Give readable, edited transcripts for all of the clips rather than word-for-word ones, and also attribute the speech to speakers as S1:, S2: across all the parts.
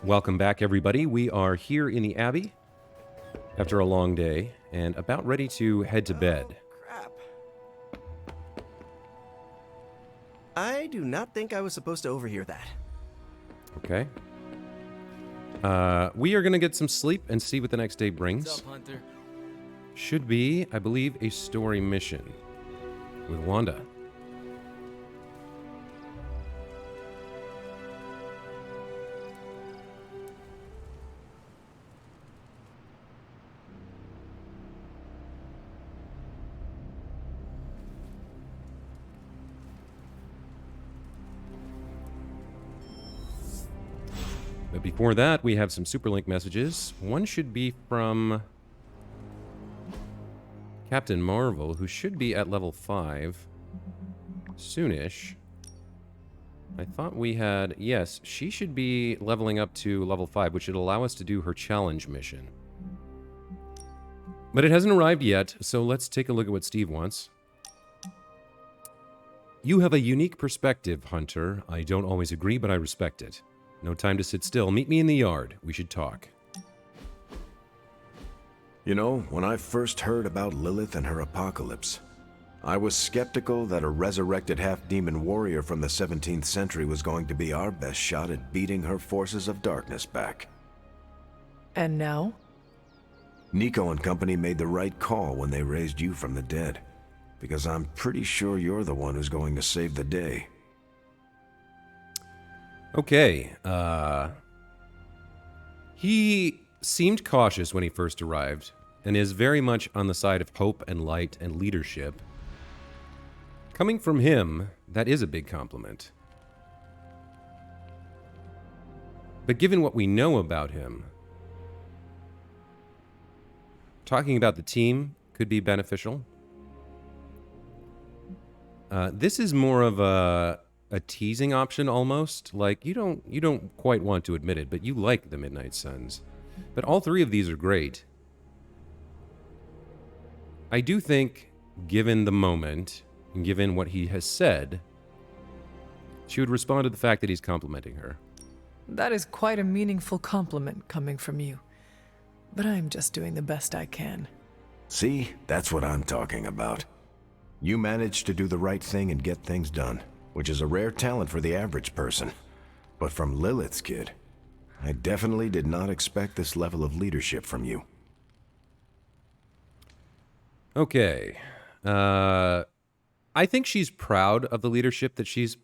S1: Welcome back, everybody. We are here in the Abbey after a long day and about ready to head to bed.
S2: Crap. I do not think I was supposed to overhear that.
S1: Okay. We are going to get some sleep and see what the next day brings.
S3: What's up, Hunter?
S1: Should be, I believe, a story mission with Wanda. But before that, we have some Superlink messages. One should be from Captain Marvel, who should be at level 5 soonish. I thought we had... Yes, she should be leveling up to level 5, which should allow us to do her challenge mission. But it hasn't arrived yet, so let's take a look at what Steve wants. You have a unique perspective, Hunter. I don't always agree, but I respect it. No time to sit still. Meet me in the yard. We should talk.
S4: You know, when I first heard about Lilith and her apocalypse, I was skeptical that a resurrected half-demon warrior from the 17th century was going to be our best shot at beating her forces of darkness back.
S5: And now?
S4: Nico and company made the right call when they raised you from the dead, because I'm pretty sure you're the one who's going to save the day.
S1: Okay, he seemed cautious when he first arrived, and is very much on the side of hope and light and leadership. Coming from him, that is a big compliment. But given what we know about him, talking about the team could be beneficial. This is more of a teasing option almost. Like, you don't quite want to admit it, but you like the Midnight Suns. But all three of these are great. I do think, given the moment, and given what he has said, she would respond to the fact that he's complimenting her.
S5: That is quite a meaningful compliment coming from you. But I'm just doing the best I can.
S4: See, that's what I'm talking about. You managed to do the right thing and get things done, which is a rare talent for the average person. But from Lilith's kid, I definitely did not expect this level of leadership from you.
S1: Okay. I think she's proud of the leadership that she's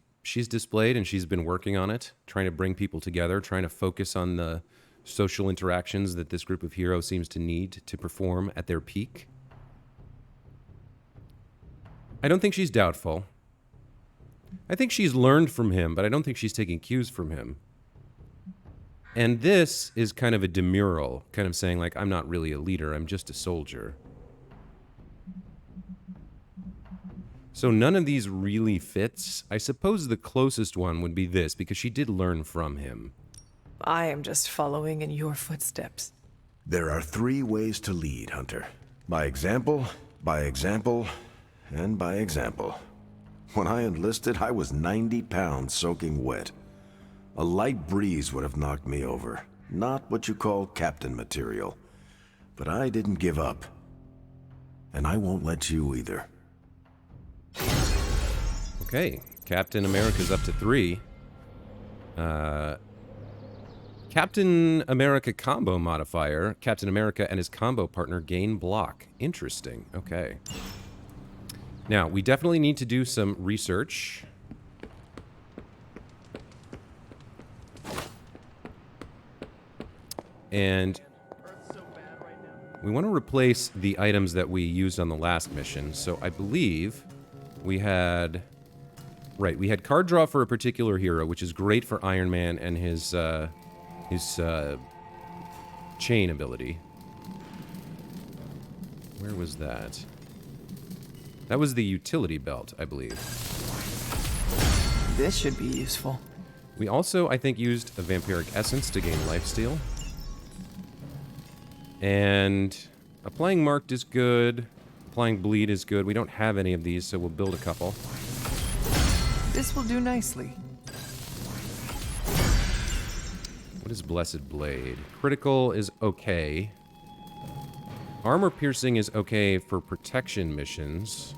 S1: displayed, and she's been working on it, trying to bring people together, trying to focus on the social interactions that this group of heroes seems to need to perform at their peak. I don't think she's doubtful. I think she's learned from him, but I don't think she's taking cues from him. And this is kind of a demurral, kind of saying, like, I'm not really a leader, I'm just a soldier. So none of these really fits. I suppose the closest one would be this, because she did learn from him.
S5: I am just following in your footsteps.
S4: There are 3 ways to lead, Hunter. By example, and by example. When I enlisted, I was 90 pounds soaking wet. A light breeze would have knocked me over. Not what you call captain material. But I didn't give up. And I won't let you either.
S1: Okay, Captain America's up to 3. Captain America combo modifier. Captain America and his combo partner gain block. Interesting. Okay. Now, we definitely need to do some research. And we want to replace the items that we used on the last mission. So I believe we had... Right, we had card draw for a particular hero, which is great for Iron Man and his chain ability. Where was that? That was the utility belt, I believe.
S5: This should be useful.
S1: We also, I think, used a vampiric essence to gain lifesteal. And applying marked is good. Applying bleed is good. We don't have any of these, so we'll build a couple.
S5: This will do nicely.
S1: What What is Blessed Blade? Critical is okay. Armor piercing is okay for protection missions.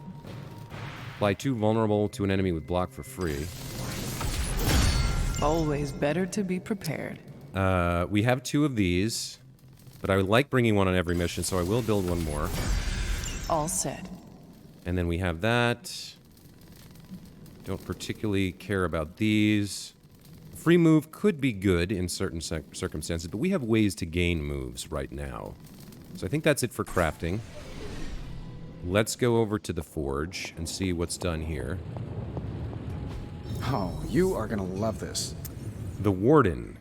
S1: Apply 2 vulnerable to an enemy with block for free.
S5: Always better to be prepared.
S1: We have 2 of these, but I would like bringing one on every mission, so I will build one more.
S5: All set.
S1: And then we have that. Don't particularly care about these. Free move could be good in certain circumstances, but we have ways to gain moves right now. So I think that's it for crafting. Let's go over to the forge and see what's done here.
S3: Oh, you are gonna love this.
S1: The Warden.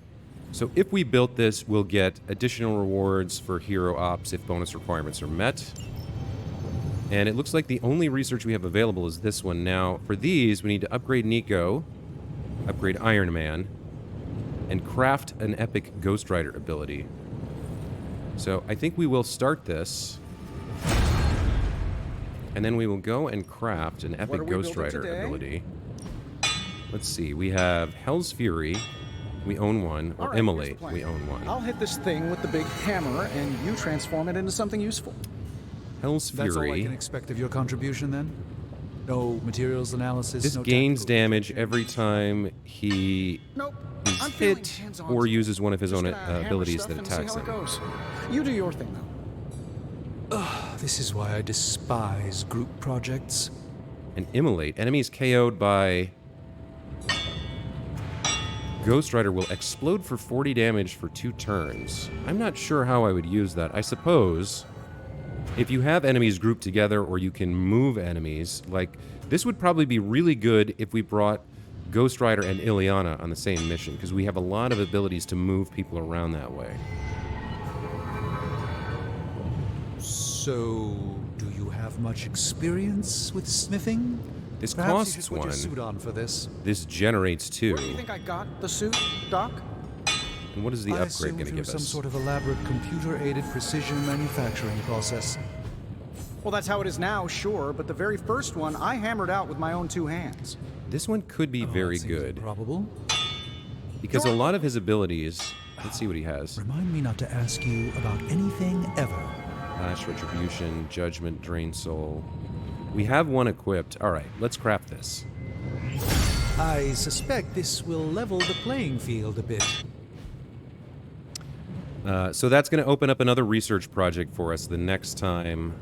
S1: So if we built this, we'll get additional rewards for hero ops if bonus requirements are met. And it looks like the only research we have available is this one. Now, for these, we need to upgrade Nico, upgrade Iron Man, and craft an epic Ghost Rider ability. So I think we will start this, and then we will go and craft an epic Ghost Rider ability. Let's see, we have Hell's Fury, we own one, or Immolate, we own one.
S3: I'll hit this thing with the big hammer, and you transform it into something useful.
S1: Hell's Fury.
S6: That's all I can expect of your contribution, then? No materials analysis,
S1: This
S6: no
S1: gains
S6: tactical
S1: damage
S6: vision?
S1: every time he
S3: Nope.
S1: is
S3: I'm feeling
S1: hit
S3: hands-on
S1: or
S3: today.
S1: uses one of his
S3: Just
S1: own
S3: gonna hammer
S1: abilities
S3: stuff
S1: that
S3: and see
S1: attacks
S3: how it
S1: him.
S3: goes. You do your thing, though.
S6: This is why I despise group projects.
S1: And Immolate. Enemies KO'd by Ghost Rider will explode for 40 damage for 2 turns. I'm not sure how I would use that. I suppose if you have enemies grouped together or you can move enemies, like this would probably be really good if we brought Ghost Rider and Ileana on the same mission, because we have a lot of abilities to move people around that way.
S6: So, do you have much experience with smithing?
S1: This
S6: Perhaps you
S1: costs
S6: should put your
S1: 1.
S6: suit on for this.
S1: This generates 2.
S3: Where do you think I got the suit, Doc?
S1: And what is the
S6: I
S1: upgrade
S6: assume
S1: going to
S6: through
S1: give
S6: some
S1: us?
S6: sort of elaborate computer-aided precision manufacturing process.
S3: Well, that's how it is now, sure, but the very first one I hammered out with my own 2 hands.
S1: This one could be very
S6: That seems
S1: good,
S6: Probable.
S1: because a lot of his abilities... Let's see what he has.
S6: Remind me not to ask you about anything ever.
S1: Flash, Retribution, Judgment, Drain Soul. We have one equipped. Alright, let's craft this.
S6: I suspect this will level the playing field a bit.
S1: So that's going to open up another research project for us the next time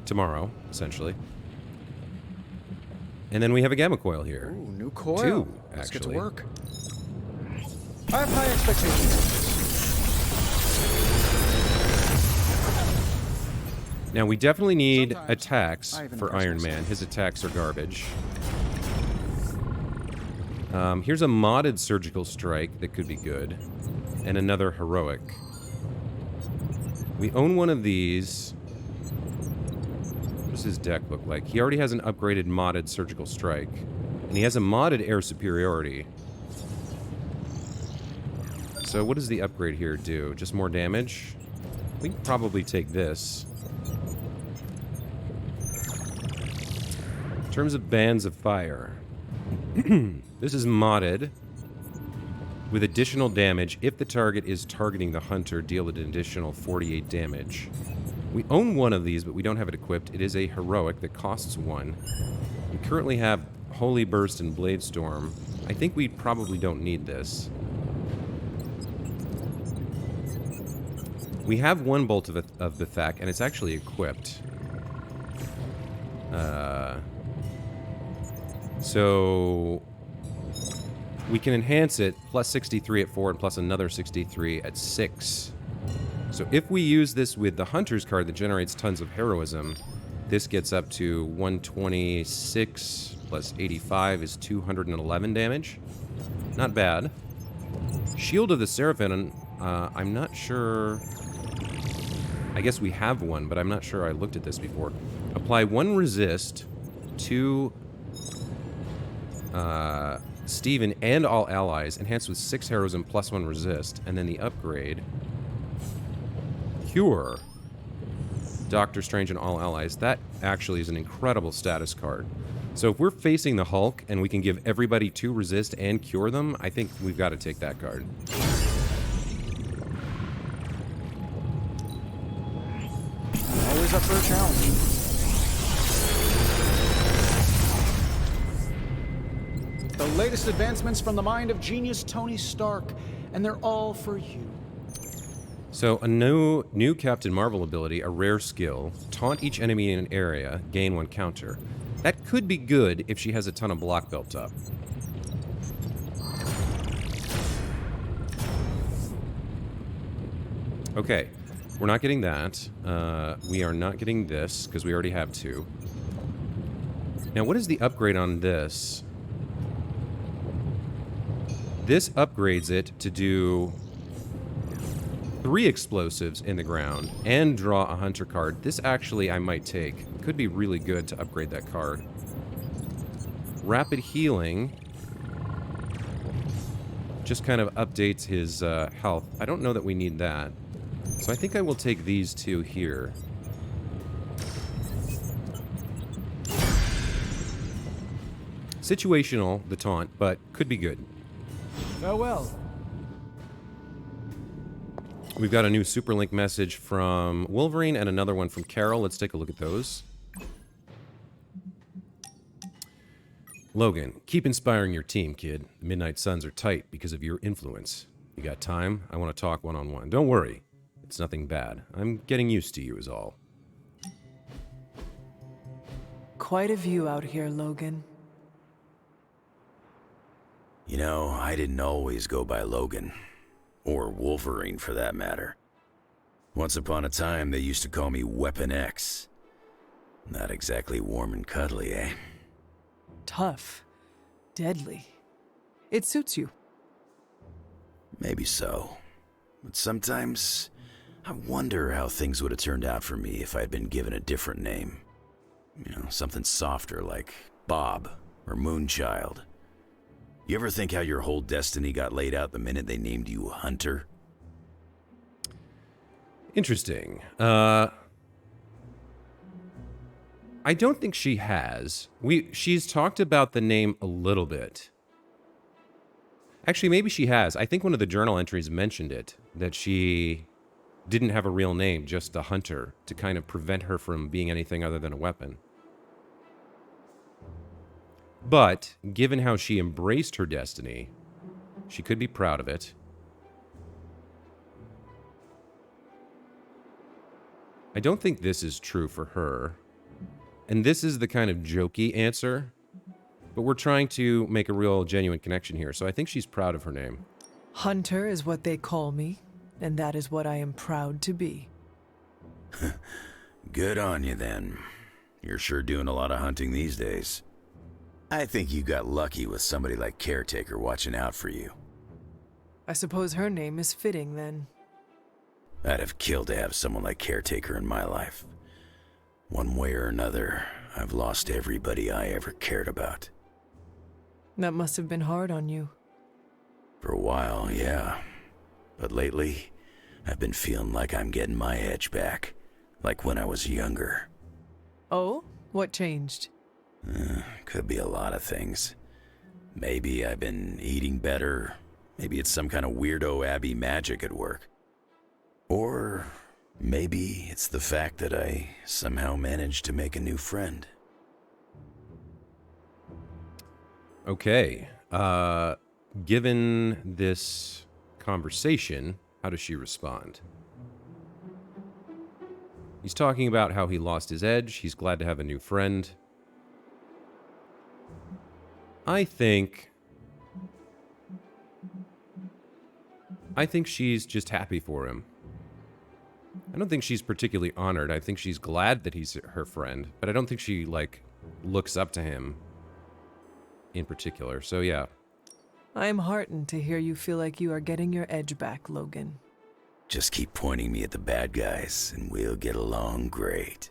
S1: tomorrow, essentially. And then we have a gamma coil here.
S3: Ooh, new coil.
S1: 2,
S3: Let's get to
S1: actually.
S3: work. I have high expectations.
S1: Now, we definitely need
S3: Sometimes
S1: attacks
S3: I even
S1: for
S3: impress
S1: Iron
S3: myself.
S1: Man. His attacks are garbage. Here's a modded Surgical Strike that could be good. And another Heroic. We own one of these. What does his deck look like? He already has an upgraded modded Surgical Strike. And he has a modded Air Superiority. So what does the upgrade here do? Just more damage? We can probably take this. In terms of Bands of Fire, this is modded with additional damage. If the target is targeting the hunter, deal an additional 48 damage. We own one of these, but we don't have it equipped. It is a heroic that costs 1. We currently have Holy Burst and Blade Storm. I think we probably don't need this. We have one Bolt of Bethak, and it's actually equipped. So we can enhance it plus 63 at 4 and plus another 63 at 6. So if we use this with the Hunter's card that generates tons of heroism, this gets up to 126 plus 85 is 211 damage. Not bad. Shield of the Seraphim, I'm not sure... I guess we have one, but I'm not sure I looked at this before. Apply 1 resist to Steven and all allies, enhanced with 6 heroism plus 1 resist, and then the upgrade. Cure Doctor Strange and all allies. That actually is an incredible status card. So if we're facing the Hulk and we can give everybody 2 resist and cure them, I think we've got to take that card.
S3: for a challenge. The latest advancements from the mind of genius Tony Stark, and they're all for you.
S1: So a new Captain Marvel ability, a rare skill, taunt each enemy in an area, gain 1 counter. That could be good if she has a ton of block built up. Okay, we're not getting that. We are not getting this, because we already have 2. Now, what is the upgrade on this? This upgrades it to do 3 explosives in the ground and draw a hunter card. This actually I might take. Could be really good to upgrade that card. Rapid healing just kind of updates his health. I don't know that we need that. So I think I will take these 2 here. Situational, the taunt, but could be good.
S6: Farewell.
S1: We've got a new Superlink message from Wolverine and another one from Carol. Let's take a look at those. Logan, keep inspiring your team, kid. The Midnight Suns are tight because of your influence. You got time? I want to talk one-on-one. Don't worry. It's nothing bad. I'm getting used to you is all.
S5: Quite a view out here, Logan.
S7: You know, I didn't always go by Logan. Or Wolverine, for that matter. Once upon a time, they used to call me Weapon X. Not exactly warm and cuddly, eh?
S5: Tough. Deadly. It suits you.
S7: Maybe so. But sometimes, I wonder how things would have turned out for me if I'd been given a different name. You know, something softer like Bob or Moonchild. You ever think how your whole destiny got laid out the minute they named you Hunter?
S1: Interesting. I don't think she has. She's talked about the name a little bit. Actually, maybe she has. I think one of the journal entries mentioned it, that she didn't have a real name, just a hunter, to kind of prevent her from being anything other than a weapon. But, given how she embraced her destiny, she could be proud of it. I don't think this is true for her. And this is the kind of jokey answer, but we're trying to make a real genuine connection here, so I think she's proud of her name.
S5: Hunter is what they call me, and that is what I am proud to be.
S7: Good on you, then. You're sure doing a lot of hunting these days. I think you got lucky with somebody like Caretaker watching out for you.
S5: I suppose her name is fitting, then.
S7: I'd have killed to have someone like Caretaker in my life. One way or another, I've lost everybody I ever cared about.
S5: That must have been hard on you.
S7: For a while, yeah. But lately, I've been feeling like I'm getting my edge back. Like when I was younger.
S5: Oh? What changed?
S7: Could be a lot of things. Maybe I've been eating better. Maybe it's some kind of weirdo Abby magic at work. Or maybe it's the fact that I somehow managed to make a new friend.
S1: Okay. Given this conversation, how does she respond? He's talking about how he lost his edge. He's glad to have a new friend. I think she's just happy for him. I don't think she's particularly honored. I think she's glad that he's her friend, but I don't think she, like, looks up to him in particular. So, yeah.
S5: I am heartened to hear you feel like you are getting your edge back, Logan.
S7: Just keep pointing me at the bad guys, and we'll get along great.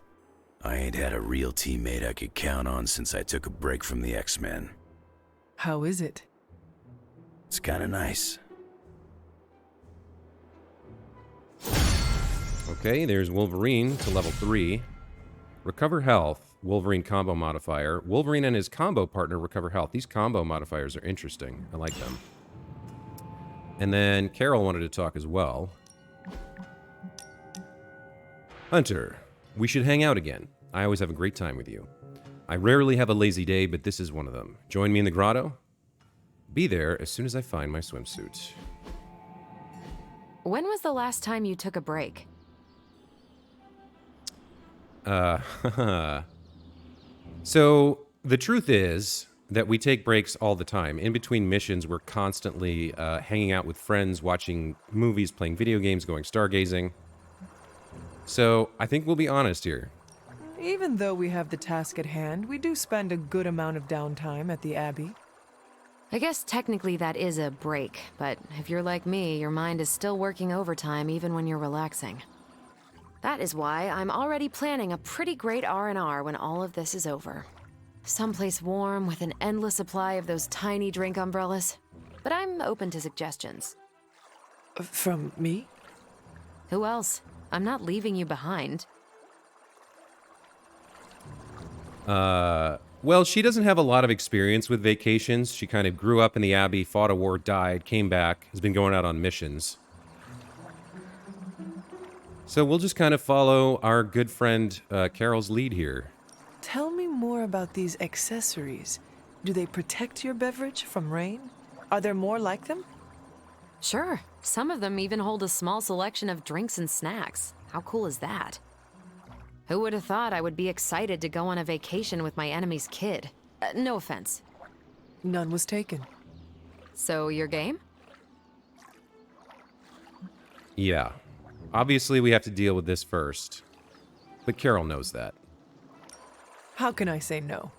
S7: I ain't had a real teammate I could count on since I took a break from the X-Men.
S5: How is it?
S7: It's kinda nice.
S1: Okay, there's Wolverine to level 3. Recover health, Wolverine combo modifier. Wolverine and his combo partner recover health. These combo modifiers are interesting. I like them. And then Carol wanted to talk as well. Hunter, We should hang out again. I always have a great time with you. I rarely have a lazy day, but this is one of them. Join me in the grotto? Be there as soon as I find my swimsuit.
S8: When was the last time you took a break?
S1: So, the truth is that we take breaks all the time. In between missions, we're constantly hanging out with friends, watching movies, playing video games, going stargazing. So, I think we'll be honest here.
S5: Even though we have the task at hand, we do spend a good amount of downtime at the Abbey.
S8: I guess technically that is a break, but if you're like me, your mind is still working overtime even when you're relaxing. That is why I'm already planning a pretty great R&R when all of this is over. Someplace warm with an endless supply of those tiny drink umbrellas. But I'm open to suggestions.
S5: From me?
S8: Who else? I'm not leaving you behind.
S1: Well, she doesn't have a lot of experience with vacations. She kind of grew up in the Abbey, fought a war, died, came back, has been going out on missions. So we'll just kind of follow our good friend Carol's lead here.
S5: Tell me more about these accessories. Do they protect your beverage from rain? Are there more like them?
S8: Sure. Some of them even hold a small selection of drinks and snacks. How cool is that? Who would have thought I would be excited to go on a vacation with my enemy's kid? No offense.
S5: None was taken.
S8: So, your game?
S1: Yeah. Obviously, we have to deal with this first. But Carol knows that.
S5: How can I say no?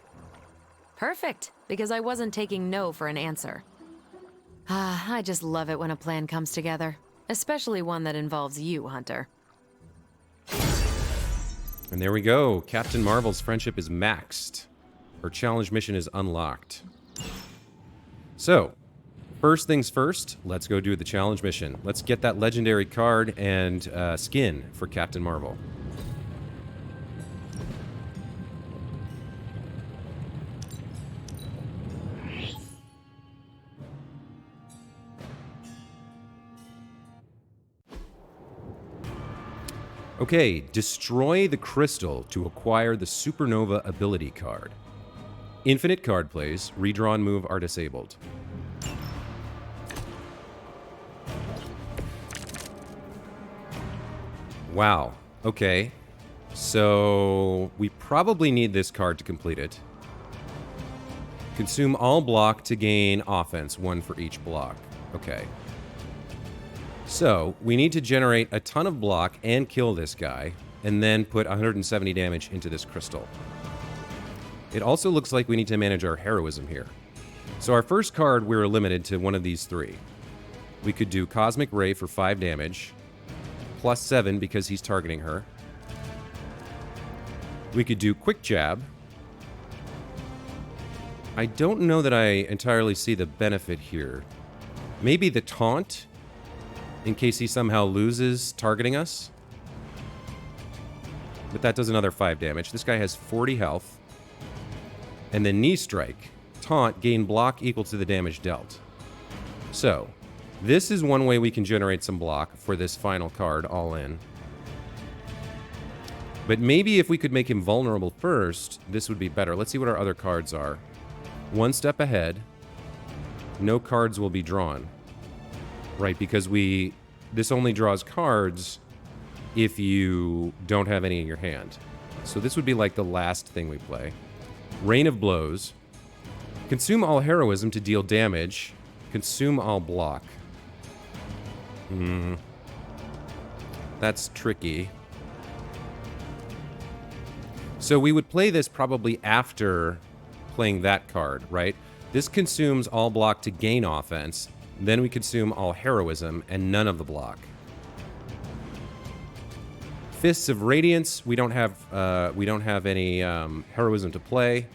S8: Perfect, because I wasn't taking no for an answer. I just love it when a plan comes together. Especially one that involves you, Hunter.
S1: And there we go. Captain Marvel's friendship is maxed. Her challenge mission is unlocked. So, first things first, let's go do the challenge mission. Let's get that legendary card and skin for Captain Marvel. Okay, destroy the crystal to acquire the Supernova ability card. Infinite card plays, redraw and move are disabled. Wow, okay. So, we probably need this card to complete it. Consume all block to gain offense, 1 for each block. Okay. So, we need to generate a ton of block and kill this guy, and then put 170 damage into this crystal. It also looks like we need to manage our heroism here. So our first card, we're limited to one of these 3. We could do Cosmic Ray for 5 damage, plus 7 because he's targeting her. We could do Quick Jab. I don't know that I entirely see the benefit here. Maybe the Taunt, in case he somehow loses targeting us. But that does another 5 damage. This guy has 40 health. And then Knee Strike. Taunt, gain block equal to the damage dealt. So, this is one way we can generate some block for this final card, all in. But maybe if we could make him vulnerable first, this would be better. Let's see what our other cards are. 1 step ahead. No cards will be drawn. Right, because this only draws cards if you don't have any in your hand. So this would be like the last thing we play. Rain of Blows. Consume all heroism to deal damage. Consume all block. That's tricky. So we would play this probably after playing that card, right? This consumes all block to gain offense. Then we consume all heroism and none of the block. Fists of Radiance, we don't have any heroism to play.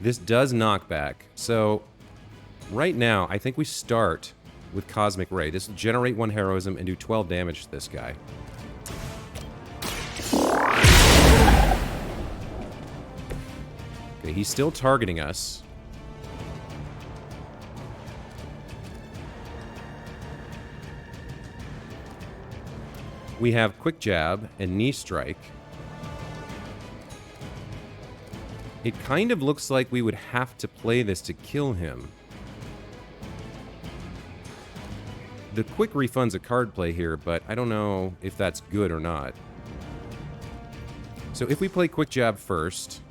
S1: This does knockback. So right now, I think we start with Cosmic Ray. This will generate 1 heroism and do 12 damage to this guy. Okay, he's still targeting us. We have Quick Jab and Knee Strike. It kind of looks like we would have to play this to kill him. The quick refund's a card play here, but I don't know if that's good or not. So if we play quick jab first...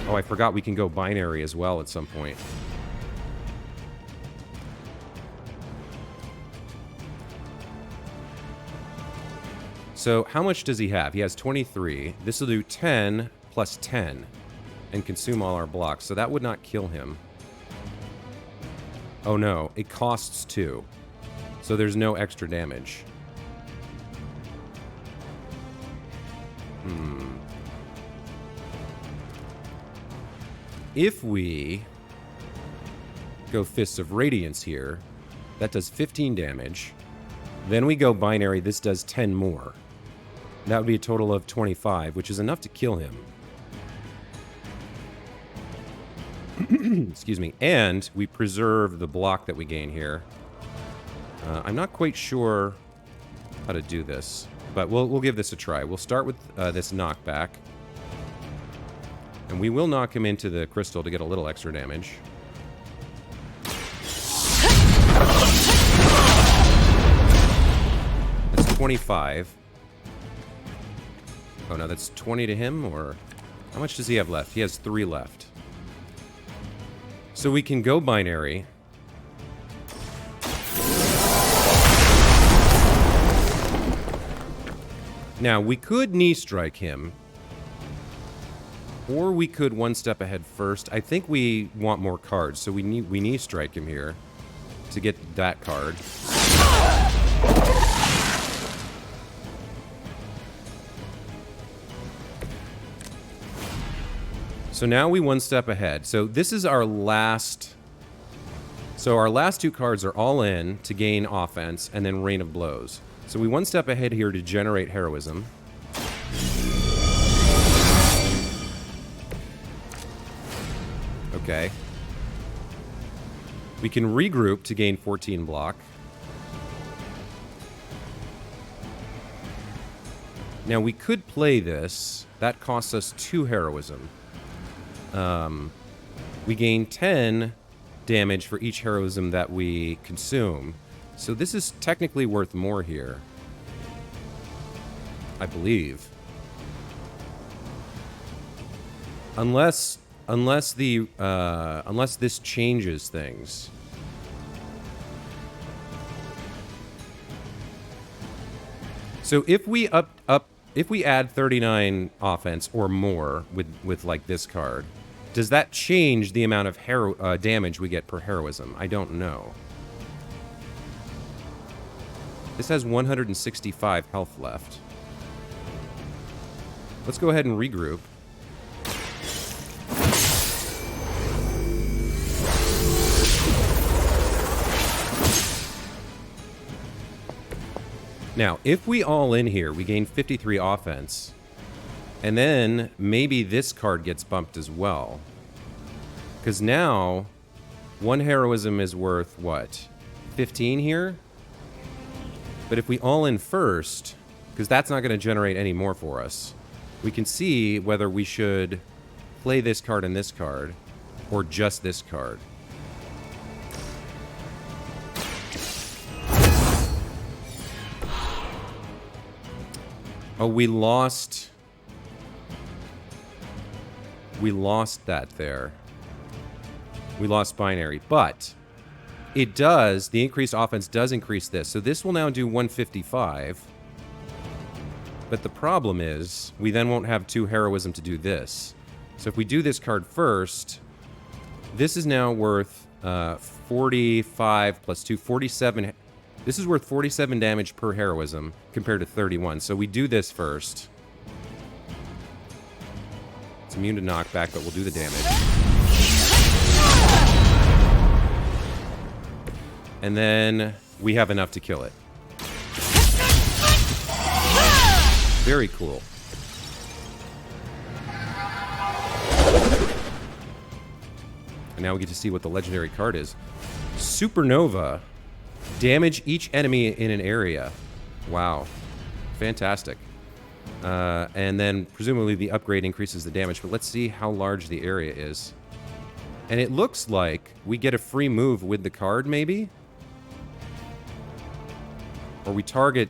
S1: Oh, I forgot we can go binary as well at some point. So how much does he have? He has 23. This will do 10 plus 10 and consume all our blocks. So that would not kill him. Oh no, it costs 2. So there's no extra damage. If we go Fists of Radiance here, that does 15 damage. Then we go binary, this does 10 more. That would be a total of 25, which is enough to kill him. Excuse me. And we preserve the block that we gain here. I'm not quite sure how to do this, but we'll give this a try. We'll start with this knockback. And we will knock him into the crystal to get a little extra damage. That's 25. Oh no, that's 20 to him, or... How much does he have left? He has 3 left. So we can go binary. Now, we could knee strike him. Or we could one step ahead first. I think we want more cards, so we knee strike him here to get that card. So now we one step ahead. So this is our last... So our last 2 cards are all in to gain offense, and then Rain of Blows. So we one step ahead here to generate heroism. Okay. We can regroup to gain 14 block. Now we could play this. That costs us 2 heroism. We gain 10 damage for each heroism that we consume. So this is technically worth more here. I believe. Unless this changes things. So if we if we add 39 offense or more with like this card, does that change the amount of damage we get per heroism? I don't know. This has 165 health left. Let's go ahead and regroup. Now, if we all in here, we gain 53 offense. And then maybe this card gets bumped as well. Because now, 1 heroism is worth, what, 15 here? But if we all in first, because that's not going to generate any more for us, we can see whether we should play this card and this card, or just this card. Oh, we lost that there. We lost binary, but it does, the increased offense does increase this. So this will now do 155. But the problem is, we then won't have 2 heroism to do this. So if we do this card first, this is now worth 45 plus 2, 47. This is worth 47 damage per heroism compared to 31. So we do this first. It's immune to knockback, but we'll do the damage. And then we have enough to kill it. Very cool. And now we get to see what the legendary card is. Supernova. Damage each enemy in an area. Wow. Fantastic. And then presumably the upgrade increases the damage, but let's see how large the area is. And it looks like we get a free move with the card, maybe? Or we target...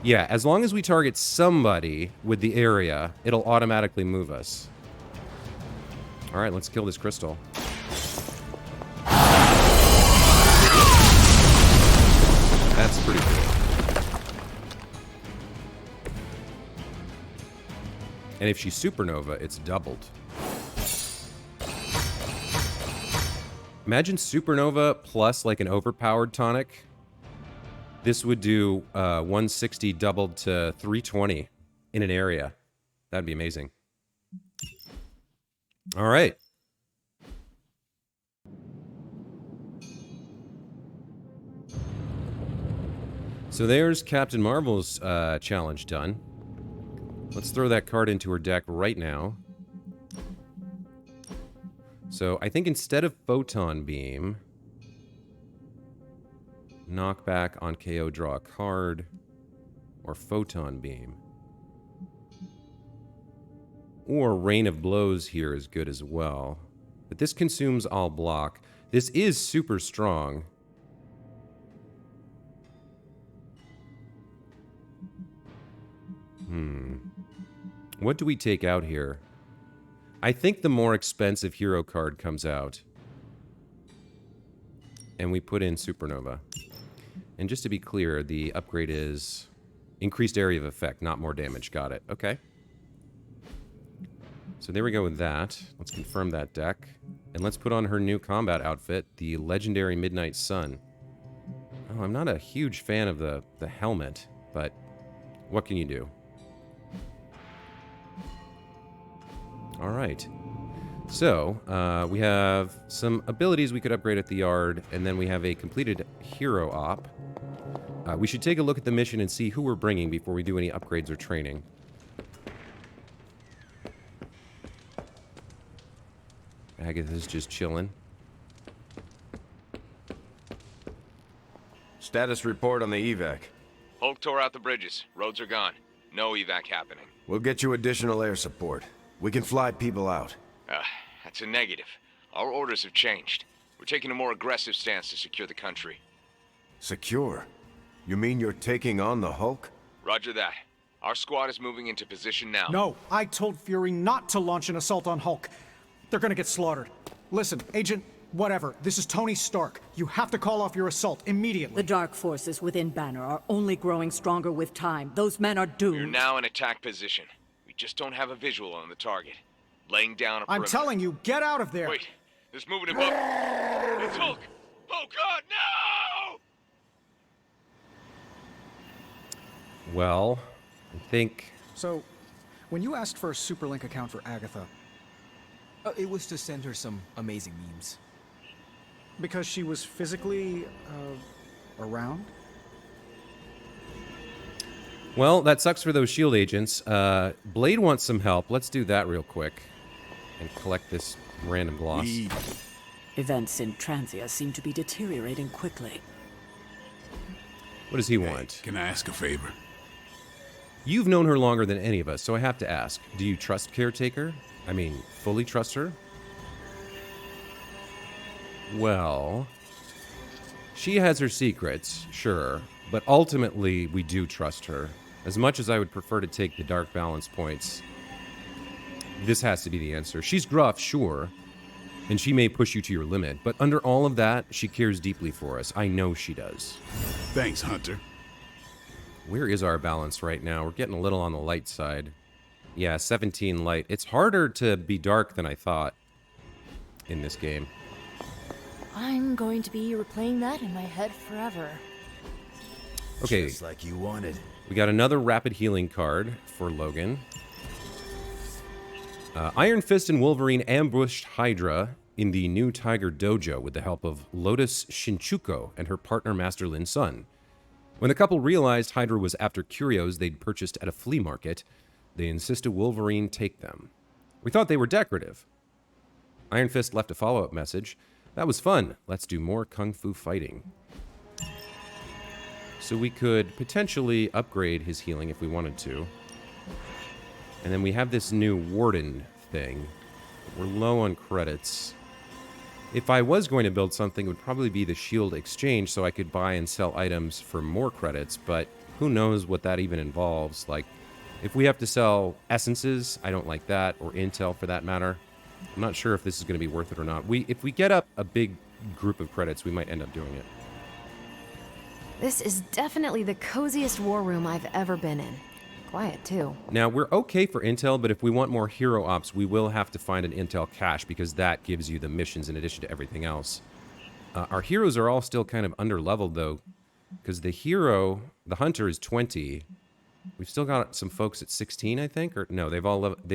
S1: Yeah, as long as we target somebody with the area, it'll automatically move us. Alright, let's kill this crystal. That's pretty cool. And if she's supernova, it's doubled. Imagine supernova plus like an overpowered tonic. This would do 160 doubled to 320 in an area. That'd be amazing. All right. So there's Captain Marvel's challenge done. Let's throw that card into her deck right now. So I think instead of Photon Beam, knockback on KO, draw a card, or Photon Beam. Or Rain of Blows here is good as well. But this consumes all block. This is super strong. What do we take out here? I think the more expensive hero card comes out. And we put in Supernova. And just to be clear, the upgrade is increased area of effect, not more damage. Got it. Okay. So there we go with that. Let's confirm that deck. And let's put on her new combat outfit, the Legendary Midnight Sun. Oh, I'm not a huge fan of the helmet, but what can you do? All right. So, we have some abilities we could upgrade at the yard, and then we have a completed hero op. We should take a look at the mission and see who we're bringing before we do any upgrades or training. Agatha's just chilling.
S9: Status report on the evac.
S10: Hulk tore out the bridges. Roads are gone. No evac happening.
S9: We'll get you additional air support. We can fly people out.
S10: That's a negative. Our orders have changed. We're taking a more aggressive stance to secure the country.
S9: Secure? You mean you're taking on the Hulk?
S10: Roger that. Our squad is moving into position now.
S3: No, I told Fury not to launch an assault on Hulk. They're gonna get slaughtered. Listen, Agent, whatever, this is Tony Stark. You have to call off your assault immediately.
S11: The dark forces within Banner are only growing stronger with time. Those men are doomed.
S10: We're now in attack position. We just don't have a visual on the target. Laying down a perimeter.
S3: I'm telling you, get out of there!
S10: Wait, there's movement above. It's Hulk! Oh God, no!
S1: Well, I think...
S3: So, when you asked for a Superlink account for Agatha...
S2: It was to send her some amazing memes.
S3: Because she was physically, around?
S1: Well, that sucks for those S.H.I.E.L.D. agents. Blade wants some help. Let's do that real quick. And collect this random gloss.
S11: Events in Transia seem to be deteriorating quickly.
S1: What does he want?
S12: Can I ask a favor?
S1: You've known her longer than any of us, so I have to ask. Do you trust Caretaker? I mean, fully trust her? Well... she has her secrets, sure. But ultimately, we do trust her. As much as I would prefer to take the dark balance points, this has to be the answer. She's gruff, sure, and she may push you to your limit, but under all of that, she cares deeply for us. I know she does.
S12: Thanks, Hunter.
S1: Where is our balance right now? We're getting a little on the light side. Yeah, 17 light. It's harder to be dark than I thought in this game.
S13: I'm going to be replaying that in my head forever.
S1: Okay.
S7: Just like you wanted.
S1: We got another rapid healing card for Logan. Iron Fist and Wolverine ambushed Hydra in the new Tiger Dojo with the help of Lotus Shinchuko and her partner Master Lin Sun. When the couple realized Hydra was after curios they'd purchased at a flea market, they insisted Wolverine take them. We thought they were decorative. Iron Fist left a follow-up message. That was fun. Let's do more kung fu fighting. So we could potentially upgrade his healing if we wanted to. And then we have this new warden thing. We're low on credits. If I was going to build something, it would probably be the shield exchange so I could buy and sell items for more credits, but who knows what that even involves. Like, if we have to sell essences, I don't like that, or intel for that matter. I'm not sure if this is going to be worth it or not. If we get up a big group of credits, we might end up doing it.
S8: This is definitely the coziest war room I've ever been in. Quiet, too.
S1: Now, we're okay for intel, but if we want more hero ops, we will have to find an intel cache because that gives you the missions in addition to everything else. Our heroes are all still kind of under-leveled, though, because the hunter is 20. We've still got some folks at 16, I think, or no, they've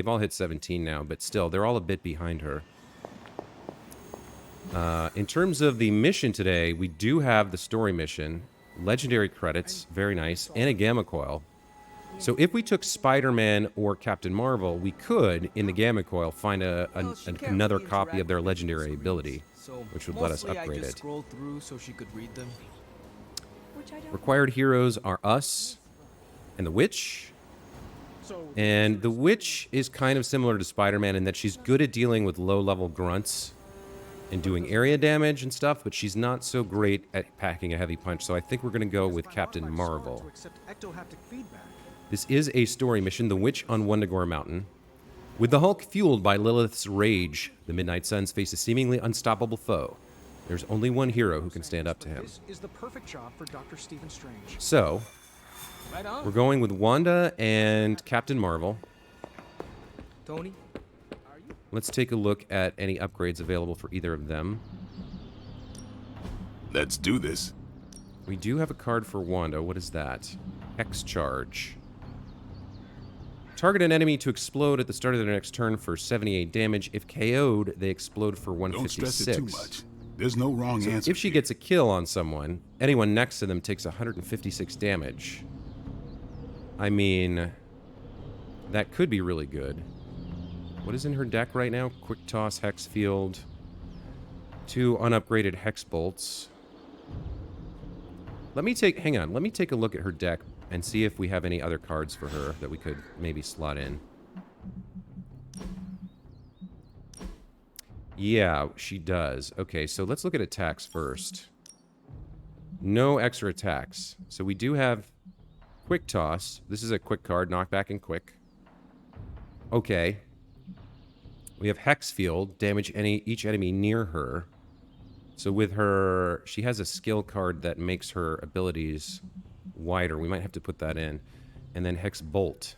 S1: all hit 17 now, but still, they're all a bit behind her. In terms of the mission today, we do have the story mission, legendary credits, very nice, and a gamma coil. So if we took Spider-Man or Captain Marvel, we could, in the gamma coil, find another copy of their legendary ability, which would let us upgrade it.
S2: Scrolled through so she could read them.
S1: Required heroes are us and the Witch. And the Witch is kind of similar to Spider-Man in that she's good at dealing with low-level grunts and doing area damage and stuff, but she's not so great at packing a heavy punch, so I think we're going to go with Captain Marvel. This is a story mission, The Witch on Wundagore Mountain. With the Hulk fueled by Lilith's rage, the Midnight Suns face a seemingly unstoppable foe. There's only one hero who can stand up to him.
S3: This is the perfect job for Dr. Stephen Strange.
S1: So, we're going with Wanda and Captain Marvel.
S2: Tony?
S1: Let's take a look at any upgrades available for either of them.
S12: Let's do this.
S1: We do have a card for Wanda. What is that? Hex Charge. Target an enemy to explode at the start of their next turn for 78 damage. If KO'd, they explode for 156.
S12: Don't stress it too much. There's no wrong answer.
S1: If she gets a kill on someone, anyone next to them takes 156 damage. I mean, that could be really good. What is in her deck right now? Quick Toss, Hex Field, 2 unupgraded Hex Bolts. Hang on, let me take a look at her deck and see if we have any other cards for her that we could maybe slot in. Yeah, she does. Okay, so let's look at attacks first. No extra attacks. So we do have Quick Toss. This is a quick card, knockback and quick. Okay. We have Hex Field, damage each enemy near her. So with her, she has a skill card that makes her abilities wider. We might have to put that in. And then Hex Bolt.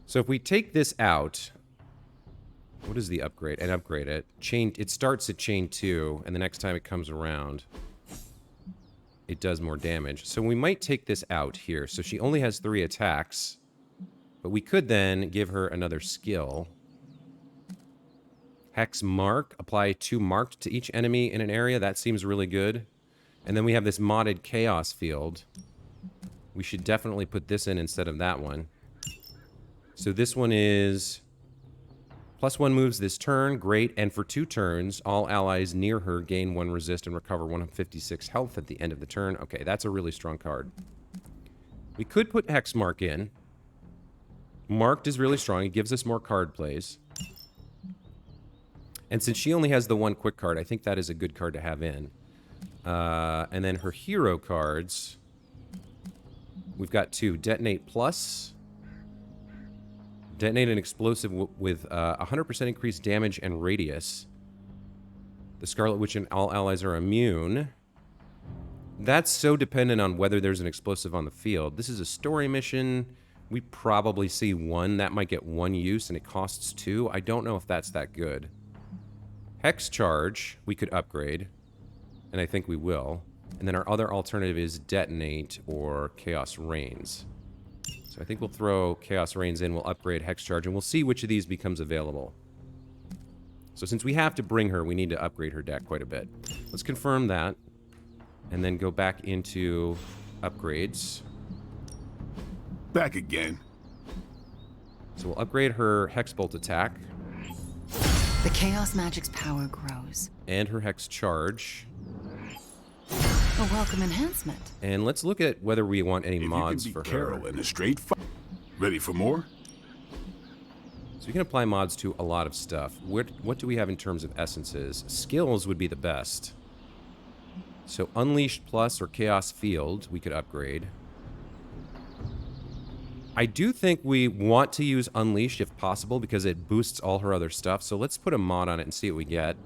S1: So if we take this out, what is the upgrade? And upgrade it. It starts at chain 2, and the next time it comes around, it does more damage. So we might take this out here. So she only has 3 attacks, but we could then give her another skill. Hex Mark. Apply 2 marked to each enemy in an area. That seems really good. And then we have this modded Chaos Field. We should definitely put this in instead of that one. So this one is +1 moves this turn. Great. And for 2 turns, all allies near her gain 1 resist and recover 156 health at the end of the turn. Okay, that's a really strong card. We could put Hex Mark in. Marked is really strong. It gives us more card plays. And since she only has the 1 quick card, I think that is a good card to have in. And then her hero cards, we've got 2. Detonate Plus. Detonate an explosive with 100% increased damage and radius. The Scarlet Witch and all allies are immune. That's so dependent on whether there's an explosive on the field. This is a story mission. We probably see 1. That might get 1 use, and it costs 2. I don't know if that's that good. Hex Charge, we could upgrade, and I think we will. And then our other alternative is Detonate or Chaos Reigns. So I think we'll throw Chaos Reigns in, we'll upgrade Hex Charge, and we'll see which of these becomes available. So since we have to bring her, we need to upgrade her deck quite a bit. Let's confirm that, and then go back into upgrades.
S12: Back again.
S1: So we'll upgrade her Hex Bolt attack.
S14: The Chaos Magic's power grows.
S1: And her Hex Charge.
S14: A welcome enhancement.
S1: And let's look at whether we want any mods for her.
S12: Carol in a straight fight. Ready for more?
S1: So we can apply mods to a lot of stuff. What do we have in terms of essences? Skills would be the best. So Unleashed Plus or Chaos Field, we could upgrade. I do think we want to use Unleashed if possible because it boosts all her other stuff. So let's put a mod on it and see what we get.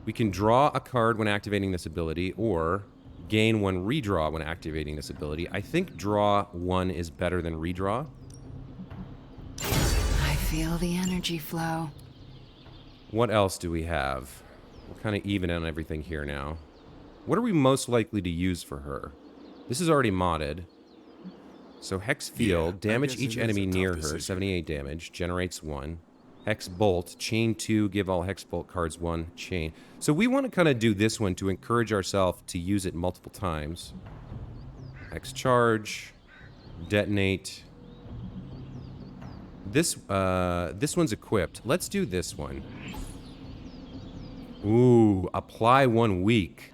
S1: We can draw a card when activating this ability or gain 1 redraw when activating this ability. I think draw 1 is better than redraw.
S14: I feel the energy flow.
S1: What else do we have? We're kind of even on everything here now. What are we most likely to use for her? This is already modded. So Hex Field, damage each enemy near her, 78 damage, generates 1. Hex Bolt, chain 2, give all Hex Bolt cards 1 chain. So we want to kind of do this one to encourage ourselves to use it multiple times. Hex Charge, detonate. This one's equipped. Let's do this one. Ooh, apply 1 week.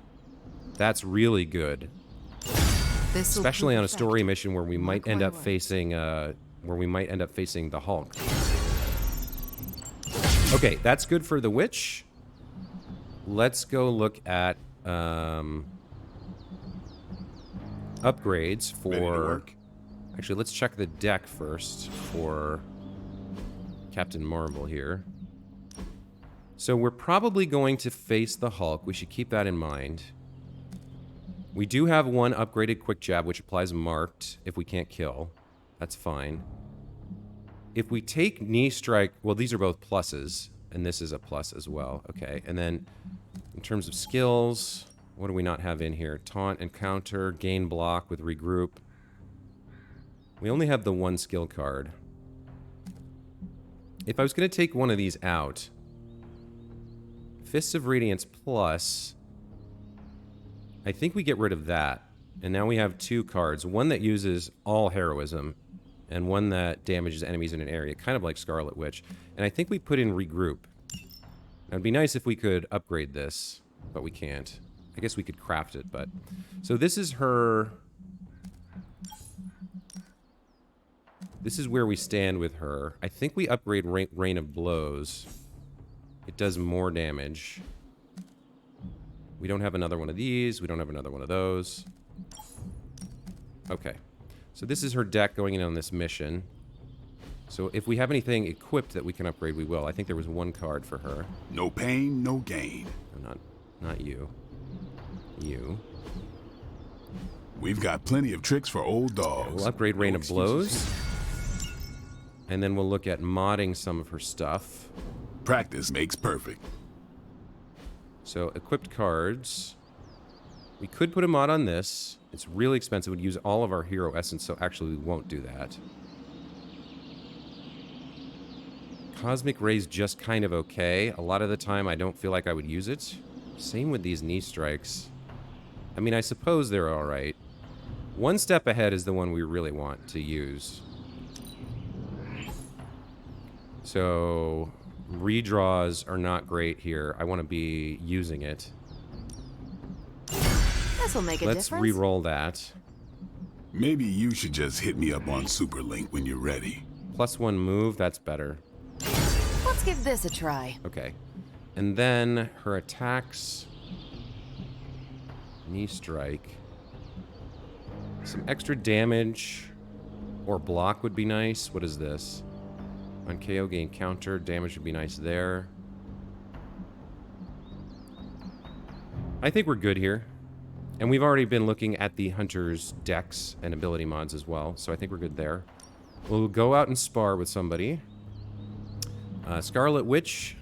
S1: That's really good. Especially on a story mission where we might end up facing the Hulk. Okay, that's good for the witch. Let's go look at upgrades for... Actually, let's check the deck first for Captain Marvel here. So we're probably going to face the Hulk. We should keep that in mind. We do have 1 upgraded quick jab, which applies marked if we can't kill. That's fine. If we take knee strike, well, these are both pluses, and this is a plus as well. Okay, and then in terms of skills, what do we not have in here? Taunt and counter, gain block with regroup. We only have the 1 skill card. If I was going to take one of these out, Fists of Radiance plus, I think we get rid of that. And now we have 2 cards. One that uses all heroism, and one that damages enemies in an area, kind of like Scarlet Witch. And I think we put in regroup. Now, it'd be nice if we could upgrade this, but we can't. I guess we could craft it, but... So this is her... This is where we stand with her. I think we upgrade Rain of Blows. It does more damage. We don't have another one of these. We don't have another one of those. Okay. So this is her deck going in on this mission. So if we have anything equipped that we can upgrade, we will. I think there was 1 card for her.
S12: No pain, no gain.
S1: No, not you. You.
S12: We've got plenty of tricks for old dogs.
S1: We'll upgrade Rain of Blows. And then we'll look at modding some of her stuff.
S12: Practice makes perfect.
S1: So equipped cards. We could put a mod on this. It's really expensive. It would use all of our hero essence, so actually we won't do that. Cosmic Ray's just kind of okay. A lot of the time I don't feel like I would use it. Same with these knee strikes. I mean, I suppose they're alright. 1 step ahead is the one we really want to use. So, redraws are not great here. I want to be using it.
S8: This'll make a difference.
S1: Let's re-roll that.
S12: Maybe you should just hit me up on Superlink when you're ready.
S1: +1 move, that's better.
S8: Let's give this a try.
S1: Okay. And then her attacks. Knee strike. Some extra damage or block would be nice. What is this? On KO, gain counter. Damage would be nice there. I think we're good here. And we've already been looking at the Hunter's decks and ability mods as well, so I think we're good there. We'll go out and spar with somebody. Scarlet Witch.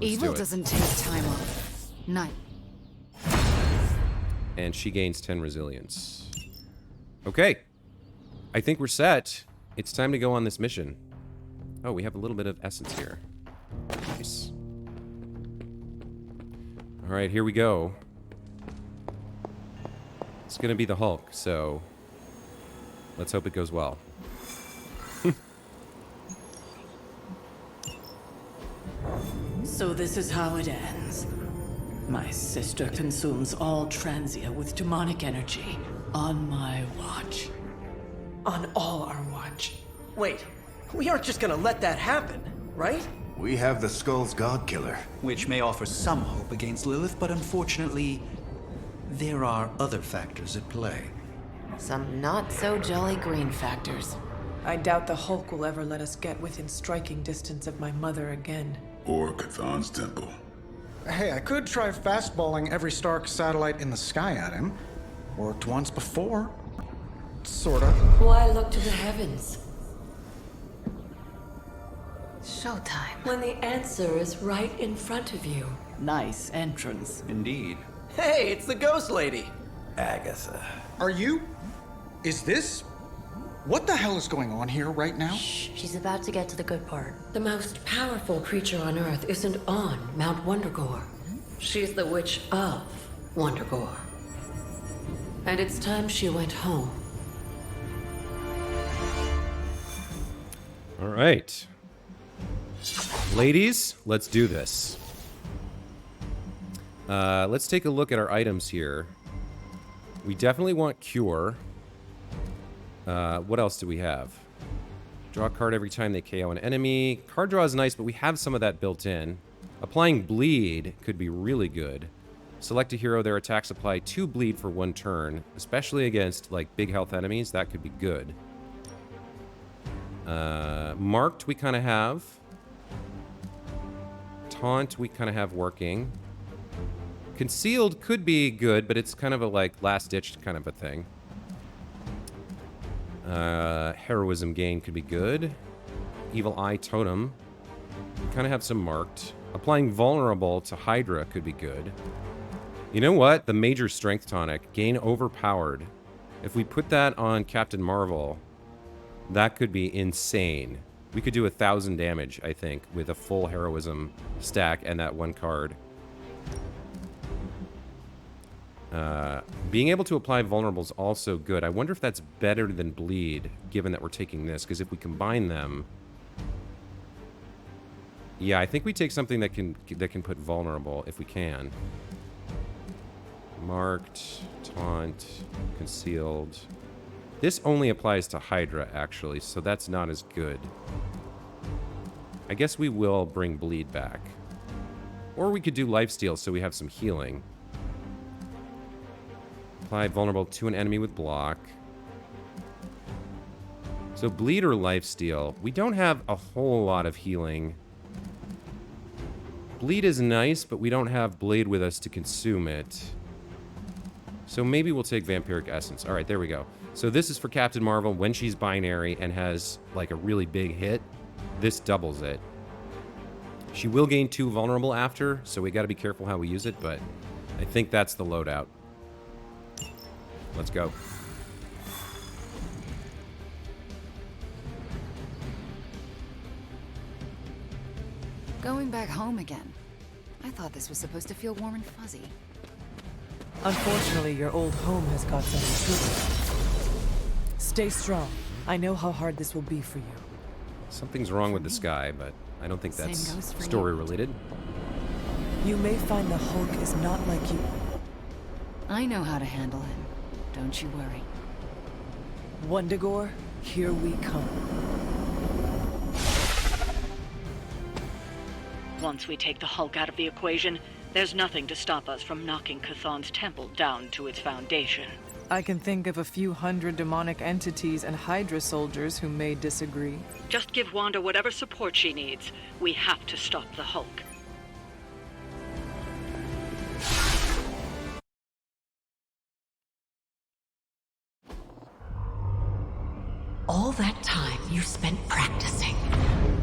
S14: Evil doesn't take time off. None.
S1: And she gains 10 resilience. Okay. I think we're set. It's time to go on this mission. Oh, we have a little bit of essence here. Nice. Alright, here we go. It's gonna be the Hulk, so let's hope it goes well.
S11: So this is how it ends. My sister consumes all Transia with demonic energy on my watch.
S15: On all our watch.
S2: Wait, we aren't just gonna let that happen, right?
S9: We have the Skull's God Killer.
S6: Which may offer some hope against Lilith, but unfortunately, there are other factors at play.
S8: Some not-so-jolly green factors.
S5: I doubt the Hulk will ever let us get within striking distance of my mother again.
S12: Or Chthon's temple.
S3: Hey, I could try fastballing every Stark satellite in the sky at him. Worked once before. Sorta.
S11: Why look to the heavens
S14: Showtime.
S11: when the answer is right in front of you?
S15: Nice entrance.
S6: Indeed.
S2: Hey, it's the Ghost Lady.
S7: Agatha.
S3: Are you? Is this? What the hell is going on here right now?
S13: She's about to get to the good part.
S11: The most powerful creature on Earth isn't on Mount Wundagore. She's the witch of Wundagore. And it's time she went home.
S1: All right. Ladies, let's do this. Let's take a look at our items here. We definitely want Cure. What else do we have? Draw a card every time they KO an enemy. Card draw is nice, but we have some of that built in. Applying Bleed could be really good. Select a hero, their attacks apply 2 bleed for 1 turn, especially against like big health enemies. That could be good. Marked we kind of have. Taunt we kind of have working. Concealed could be good, but it's kind of a like last-ditch kind of a thing. Heroism gain could be good. Evil Eye Totem. We kind of have some marked. Applying Vulnerable to Hydra could be good. You know what? The Major Strength Tonic. Gain Overpowered. If we put that on Captain Marvel, that could be insane. We could do 1,000 damage, I think, with a full Heroism stack and that 1 card. Being able to apply Vulnerable is also good. I wonder if that's better than Bleed, given that we're taking this, because if we combine them... Yeah, I think we take something that can put Vulnerable, if we can. Marked, Taunt, Concealed. This only applies to Hydra, actually, so that's not as good. I guess we will bring Bleed back. Or we could do Lifesteal so we have some healing. Apply Vulnerable to an enemy with block. So Bleed or Lifesteal. We don't have a whole lot of healing. Bleed is nice, but we don't have Blade with us to consume it. So maybe we'll take Vampiric Essence. All right, there we go. So this is for Captain Marvel when she's binary and has like a really big hit. This doubles it. She will gain 2 vulnerable after, so we got to be careful how we use it, but I think that's the loadout. Let's go.
S14: Going back home again. I thought this was supposed to feel warm and fuzzy.
S5: Unfortunately, your old home has got some improvement. Stay strong. I know how hard this will be for you.
S1: Something's wrong with the sky, but I don't think that's
S14: Same goes for
S1: story related.
S5: You may find the Hulk is not like you.
S14: I know how to handle him. Don't you worry.
S5: Wundagore, here we come.
S16: Once we take the Hulk out of the equation, there's nothing to stop us from knocking Chthon's temple down to its foundation.
S5: I can think of a few hundred demonic entities and Hydra soldiers who may disagree.
S16: Just give Wanda whatever support she needs. We have to stop the Hulk.
S11: All that time you spent practicing,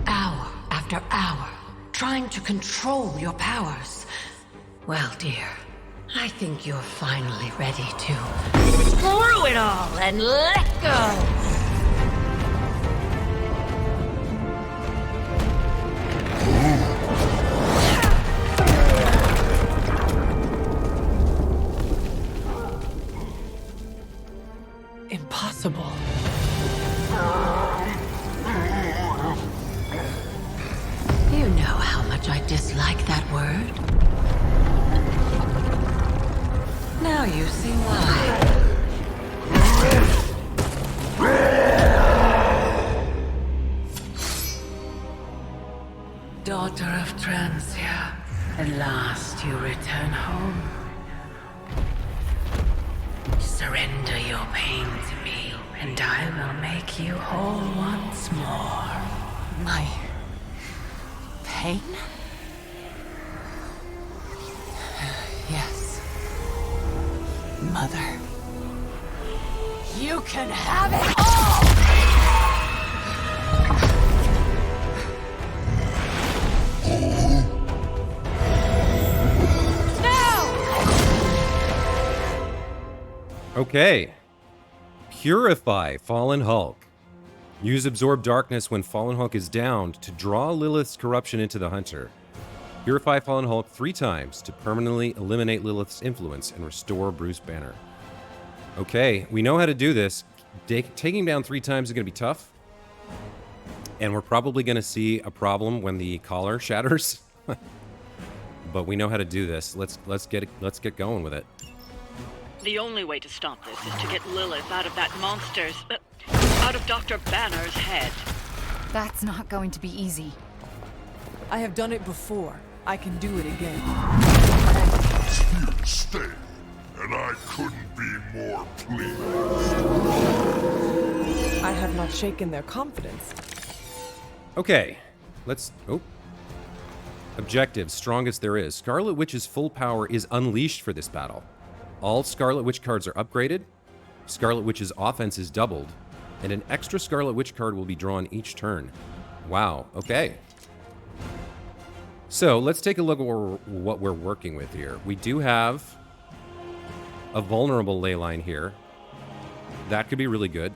S11: hour after hour, trying to control your powers. Well, dear, I think you're finally ready to screw it all and let go.
S5: Impossible.
S11: You know how much I dislike that word. Now you see why.
S15: At last you return home. Surrender your pain to me, and I will make you whole once more.
S13: My pain? Yes. Mother. You can have it all!
S1: Okay. Purify Fallen Hulk. Use Absorb Darkness when Fallen Hulk is downed to draw Lilith's corruption into the Hunter. Purify Fallen Hulk 3 times to permanently eliminate Lilith's influence and restore Bruce Banner. Okay, we know how to do this. Taking him down 3 times is going to be tough. And we're probably going to see a problem when the collar shatters. But we know how to do this. Let's get going with it.
S16: The only way to stop this is to get Lilith out of that monster's... out of Dr. Banner's head.
S14: That's not going to be easy.
S5: I have done it before. I can do it again.
S17: You stay, and I couldn't be more pleased.
S5: I have not shaken their confidence.
S1: Okay, let's... Oh. Objective, strongest there is. Scarlet Witch's full power is unleashed for this battle. All Scarlet Witch cards are upgraded, Scarlet Witch's offense is doubled, and an extra Scarlet Witch card will be drawn each turn. Wow, okay. So let's take a look at what we're working with here. We do have a vulnerable ley line here. That could be really good.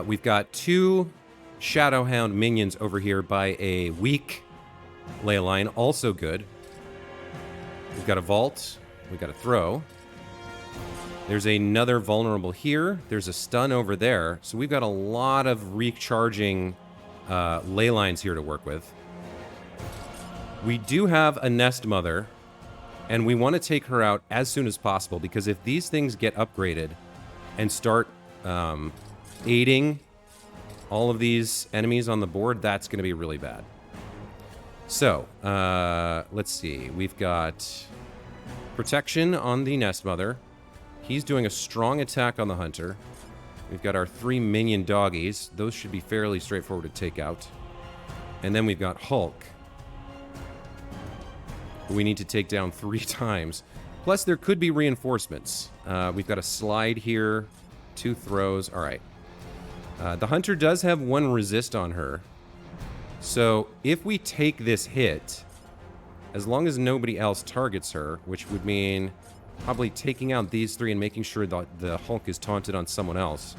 S1: We've got 2 Shadowhound minions over here by a weak ley line, also good. We've got a vault. We've got a throw. There's another vulnerable here. There's a stun over there. So we've got a lot of recharging ley lines here to work with. We do have a Nest Mother, and we want to take her out as soon as possible, because if these things get upgraded and start aiding all of these enemies on the board, that's going to be really bad. So, let's see. We've got protection on the Nest Mother. He's doing a strong attack on the Hunter. We've got our 3 minion doggies. Those should be fairly straightforward to take out. And then we've got Hulk. We need to take down 3 times. Plus, there could be reinforcements. We've got a slide here, 2 throws. All right. The Hunter does have 1 resist on her. So if we take this hit, as long as nobody else targets her, which would mean probably taking out these 3 and making sure that the Hulk is taunted on someone else,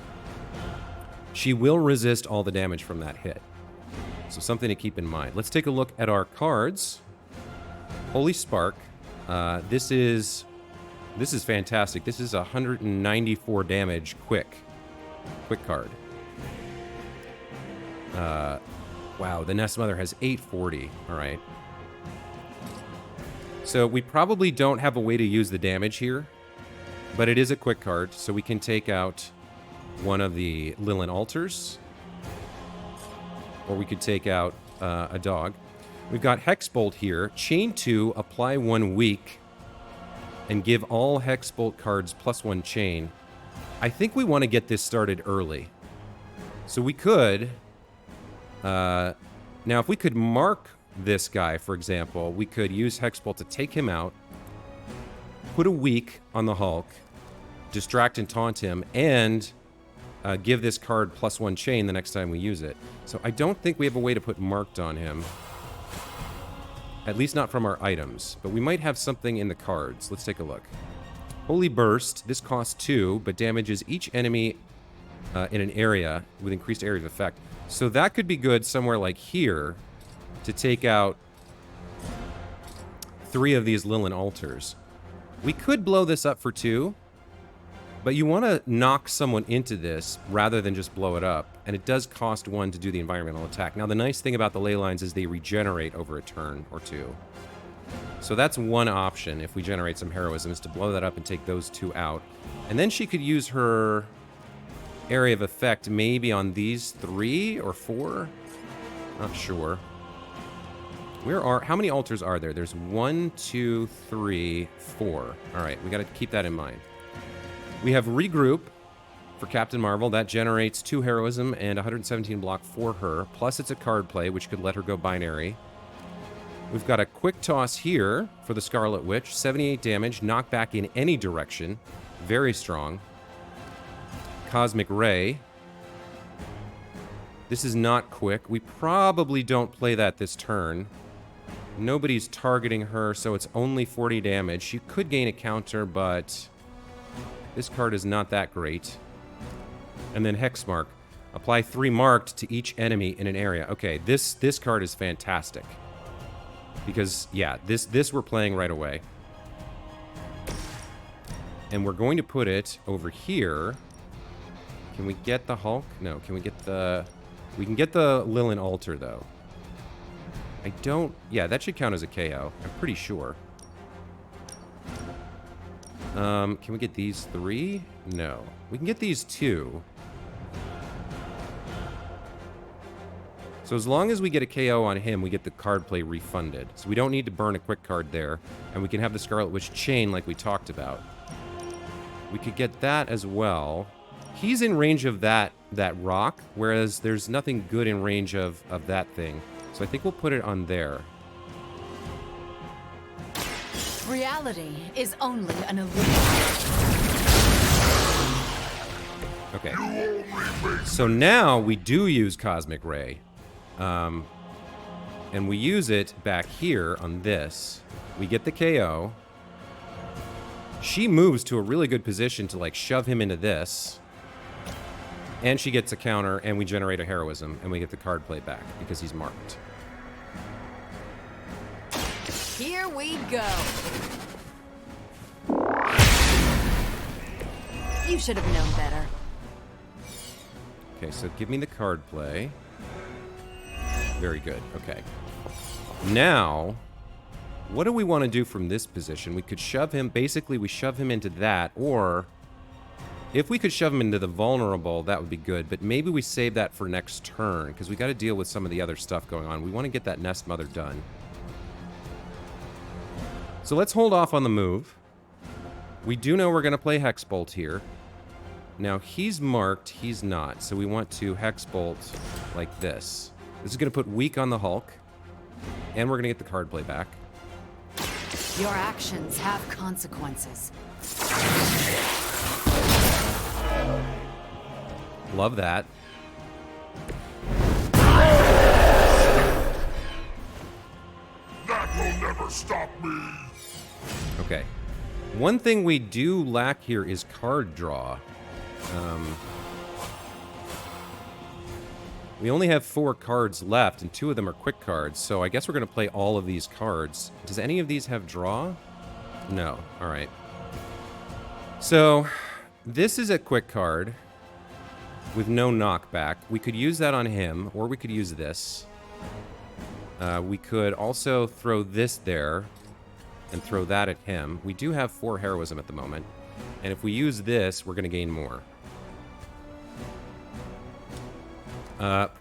S1: she will resist all the damage from that hit. So something to keep in mind. Let's take a look at our cards. Holy Spark. This is fantastic. This is 194 damage quick card. Wow, the Nest Mother has 840. All right. So we probably don't have a way to use the damage here, but it is a quick card, so we can take out one of the Lilin Altars, or we could take out a dog. We've got Hexbolt here. Chain 2, apply 1 weak, and give all Hexbolt cards +1 chain. I think we want to get this started early. So we could... now, if we could mark this guy, for example, we could use Hexbolt to take him out, put a weak on the Hulk, distract and taunt him, and give this card +1 chain the next time we use it. So I don't think we have a way to put marked on him. At least not from our items, but we might have something in the cards. Let's take a look. Holy Burst. This costs 2, but damages each enemy in an area with increased area of effect. So that could be good somewhere like here to take out 3 of these Lilin Altars. We could blow this up for 2, but you want to knock someone into this rather than just blow it up, and it does cost 1 to do the environmental attack. Now, the nice thing about the ley lines is they regenerate over a turn or 2. So that's one option if we generate some heroism, is to blow that up and take those 2 out. And then she could use her area of effect maybe on these 3 or 4. Not sure. How many altars are there? There's 1, 2, 3, 4. All right, we got to keep that in mind. We have regroup for Captain Marvel. That generates 2 heroism and 117 block for her. Plus it's a card play, which could let her go binary. We've got a quick toss here for the Scarlet Witch. 78 damage, knockback in any direction. Very strong. Cosmic Ray. This is not quick. We probably don't play that this turn. Nobody's targeting her, so it's only 40 damage. She could gain a counter, but this card is not that great. And then Hexmark. Apply 3 marked to each enemy in an area. Okay, this card is fantastic. Because, yeah, this we're playing right away. And we're going to put it over here. Can we get the Hulk? No, can we get the... We can get the Lilin Altar, though. I don't... Yeah, that should count as a KO. I'm pretty sure. Can we get these 3? No. We can get these 2. So as long as we get a KO on him, we get the card play refunded. So we don't need to burn a quick card there. And we can have the Scarlet Witch chain like we talked about. We could get that as well. He's in range of that rock, whereas there's nothing good in range of that thing. So I think we'll put it on there.
S13: Reality is only an illusion.
S1: Okay. So now we do use Cosmic Ray. And we use it back here on this. We get the KO. She moves to a really good position to, like, shove him into this. And she gets a counter, and we generate a heroism, and we get the card play back because he's marked.
S13: Here we go. You should have known better.
S1: Okay, so give me the card play. Very good. Okay. Now, what do we want to do from this position? We could shove him... Basically, we shove him into that, or... If we could shove him into the vulnerable, that would be good, but maybe we save that for next turn, because we got to deal with some of the other stuff going on. We want to get that Nest Mother done. So let's hold off on the move. We do know we're going to play Hexbolt here. Now, he's marked, he's not, so we want to Hexbolt like this. This is going to put weak on the Hulk, and we're going to get the card play back.
S13: Your actions have consequences.
S1: Love that.
S17: That will never stop me.
S1: Okay. One thing we do lack here is card draw. We only have 4 cards left, and 2 of them are quick cards, so I guess we're going to play all of these cards. Does any of these have draw? No. All right. So, this is a quick card with no knockback. We could use that on him, or we could use this. We could also throw this there and throw that at him. We do have 4 heroism at the moment, and if we use this, we're going to gain more.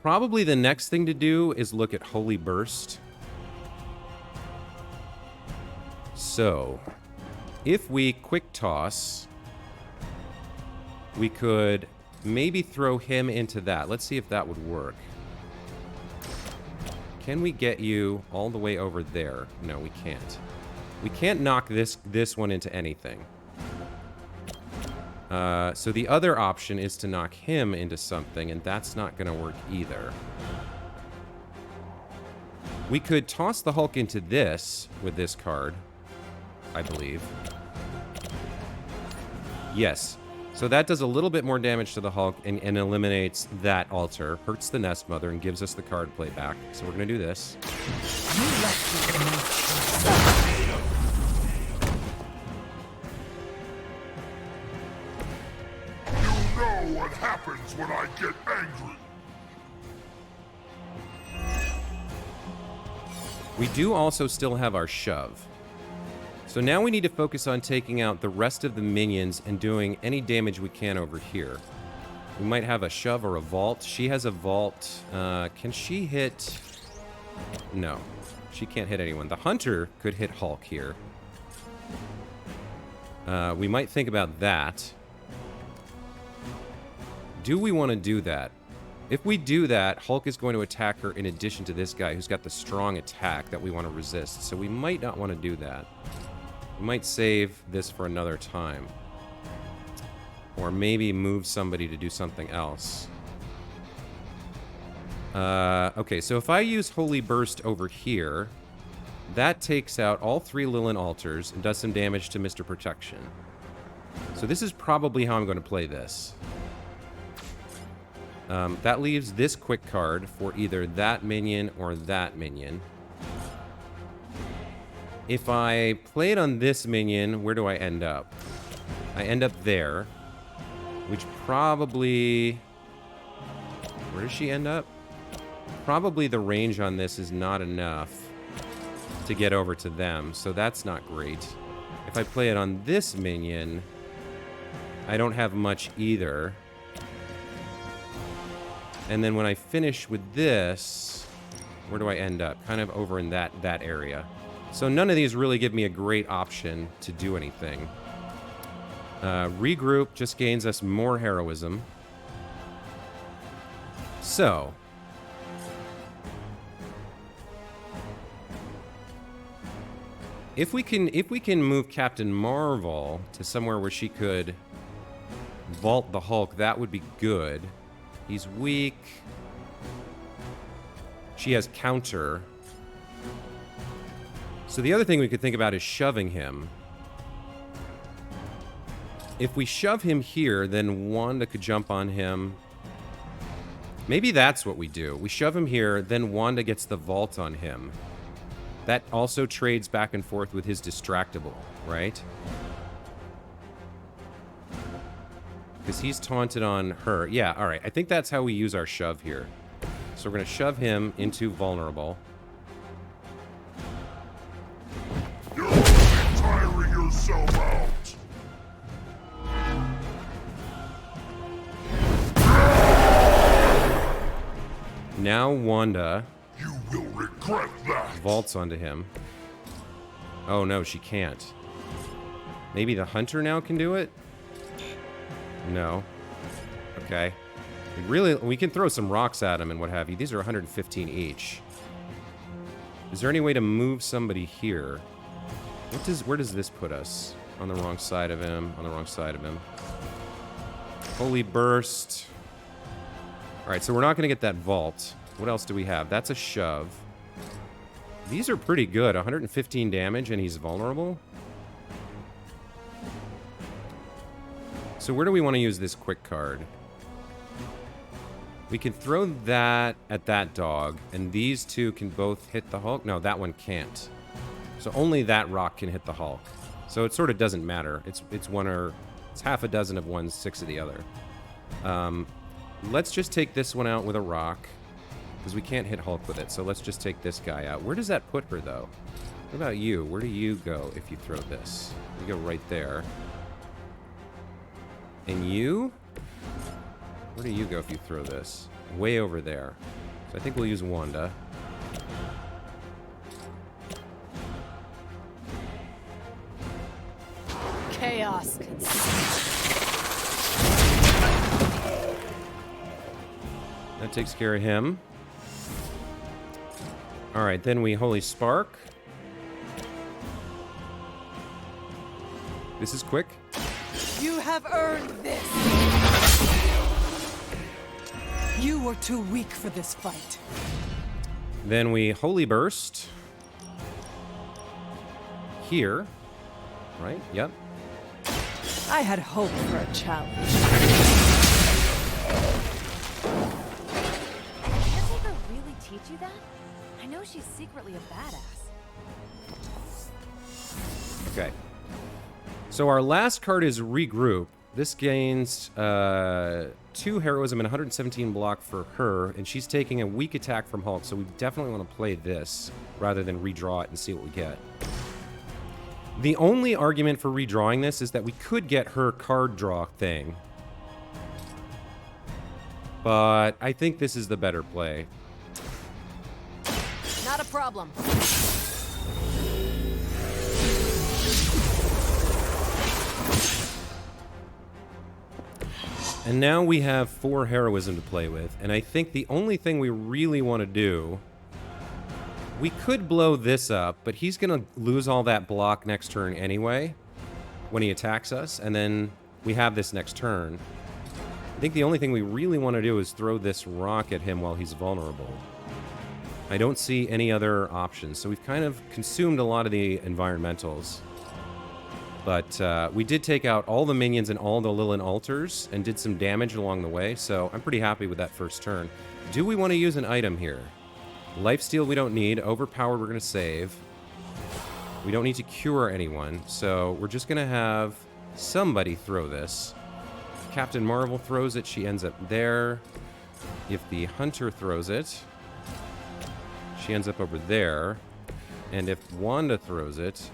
S1: Probably the next thing to do is look at Holy Burst. So, if we quick toss, we could maybe throw him into that. Let's see if that would work. Can we get you all the way over there? No, we can't. We can't knock this one into anything. So the other option is to knock him into something, and that's not going to work either. We could toss the Hulk into this with this card, I believe. Yes. So that does a little bit more damage to the Hulk and eliminates that altar, hurts the Nest Mother, and gives us the card play back. So we're going to do this.
S17: What happens when I get angry?
S1: We do also still have our shove. So now we need to focus on taking out the rest of the minions and doing any damage we can over here. We might have a shove or a vault. She has a vault. Can she hit? No. She can't hit anyone. The Hunter could hit Hulk here. We might think about that. Do we want to do that? If we do that, Hulk is going to attack her in addition to this guy who's got the strong attack that we want to resist. So we might not want to do that. We might save this for another time. Or maybe move somebody to do something else. Okay, so if I use Holy Burst over here, that takes out all 3 Lilin altars and does some damage to Mr. Protection. So this is probably how I'm going to play this. That leaves this quick card for either that minion or that minion. If I play it on this minion, where do I end up? I end up there, which probably... Where does she end up? Probably the range on this is not enough to get over to them, so that's not great. If I play it on this minion, I don't have much either. And then when I finish with this, where do I end up? Kind of over in that area. So none of these really give me a great option to do anything. Regroup just gains us more heroism. So... If we can move Captain Marvel to somewhere where she could vault the Hulk, that would be good. He's weak. She has counter. So the other thing we could think about is shoving him. If we shove him here, then Wanda could jump on him. Maybe that's what we do. We shove him here, then Wanda gets the vault on him. That also trades back and forth with his distractible, right? Because he's taunted on her. Yeah, all right. I think that's how we use our shove here. So we're going to shove him into vulnerable.
S17: You're tiring yourself out.
S1: Now Wanda...
S17: You will regret that.
S1: Vaults onto him. Oh no, she can't. Maybe the Hunter now can do it? No. Okay. We can throw some rocks at him and what have you. These are 115 each. Is there any way to move somebody here? Where does this put us? On the wrong side of him. On the wrong side of him. Holy Burst. Alright, so we're not going to get that vault. What else do we have? That's a shove. These are pretty good. 115 damage and he's vulnerable. So where do we want to use this quick card? We can throw that at that dog, and these two can both hit the Hulk. No, that one can't. So only that rock can hit the Hulk. So it sort of doesn't matter. It's half a dozen of one, 6 of the other. Let's just take this one out with a rock. Because we can't hit Hulk with it, so let's just take this guy out. Where does that put her, though? What about you? Where do you go if you throw this? You go right there. And you? Where do you go if you throw this? Way over there. So I think we'll use Wanda.
S13: Chaos.
S1: That takes care of him. Alright, then we Holy Spark. This is quick.
S5: You have earned this. You were too weak for this fight.
S1: Then we Holy Burst. Here. Right? Yep.
S5: I had hope for a challenge.
S14: Did Caretaker really teach you that? I know she's secretly a badass.
S1: Okay. So our last card is Regroup. This gains 2 heroism and 117 block for her, and she's taking a weak attack from Hulk, so we definitely want to play this rather than redraw it and see what we get. The only argument for redrawing this is that we could get her card draw thing. But I think this is the better play.
S14: Not a problem.
S1: And now we have 4 heroism to play with, and I think the only thing we really want to do... We could blow this up, but he's going to lose all that block next turn anyway when he attacks us, and then we have this next turn. I think the only thing we really want to do is throw this rock at him while he's vulnerable. I don't see any other options, so we've kind of consumed a lot of the environmentals. But we did take out all the minions and all the Lilin altars and did some damage along the way, so I'm pretty happy with that first turn. Do we want to use an item here? Lifesteal we don't need. Overpowered we're going to save. We don't need to cure anyone, so we're just going to have somebody throw this. If Captain Marvel throws it, she ends up there. If the Hunter throws it, she ends up over there. And if Wanda throws it,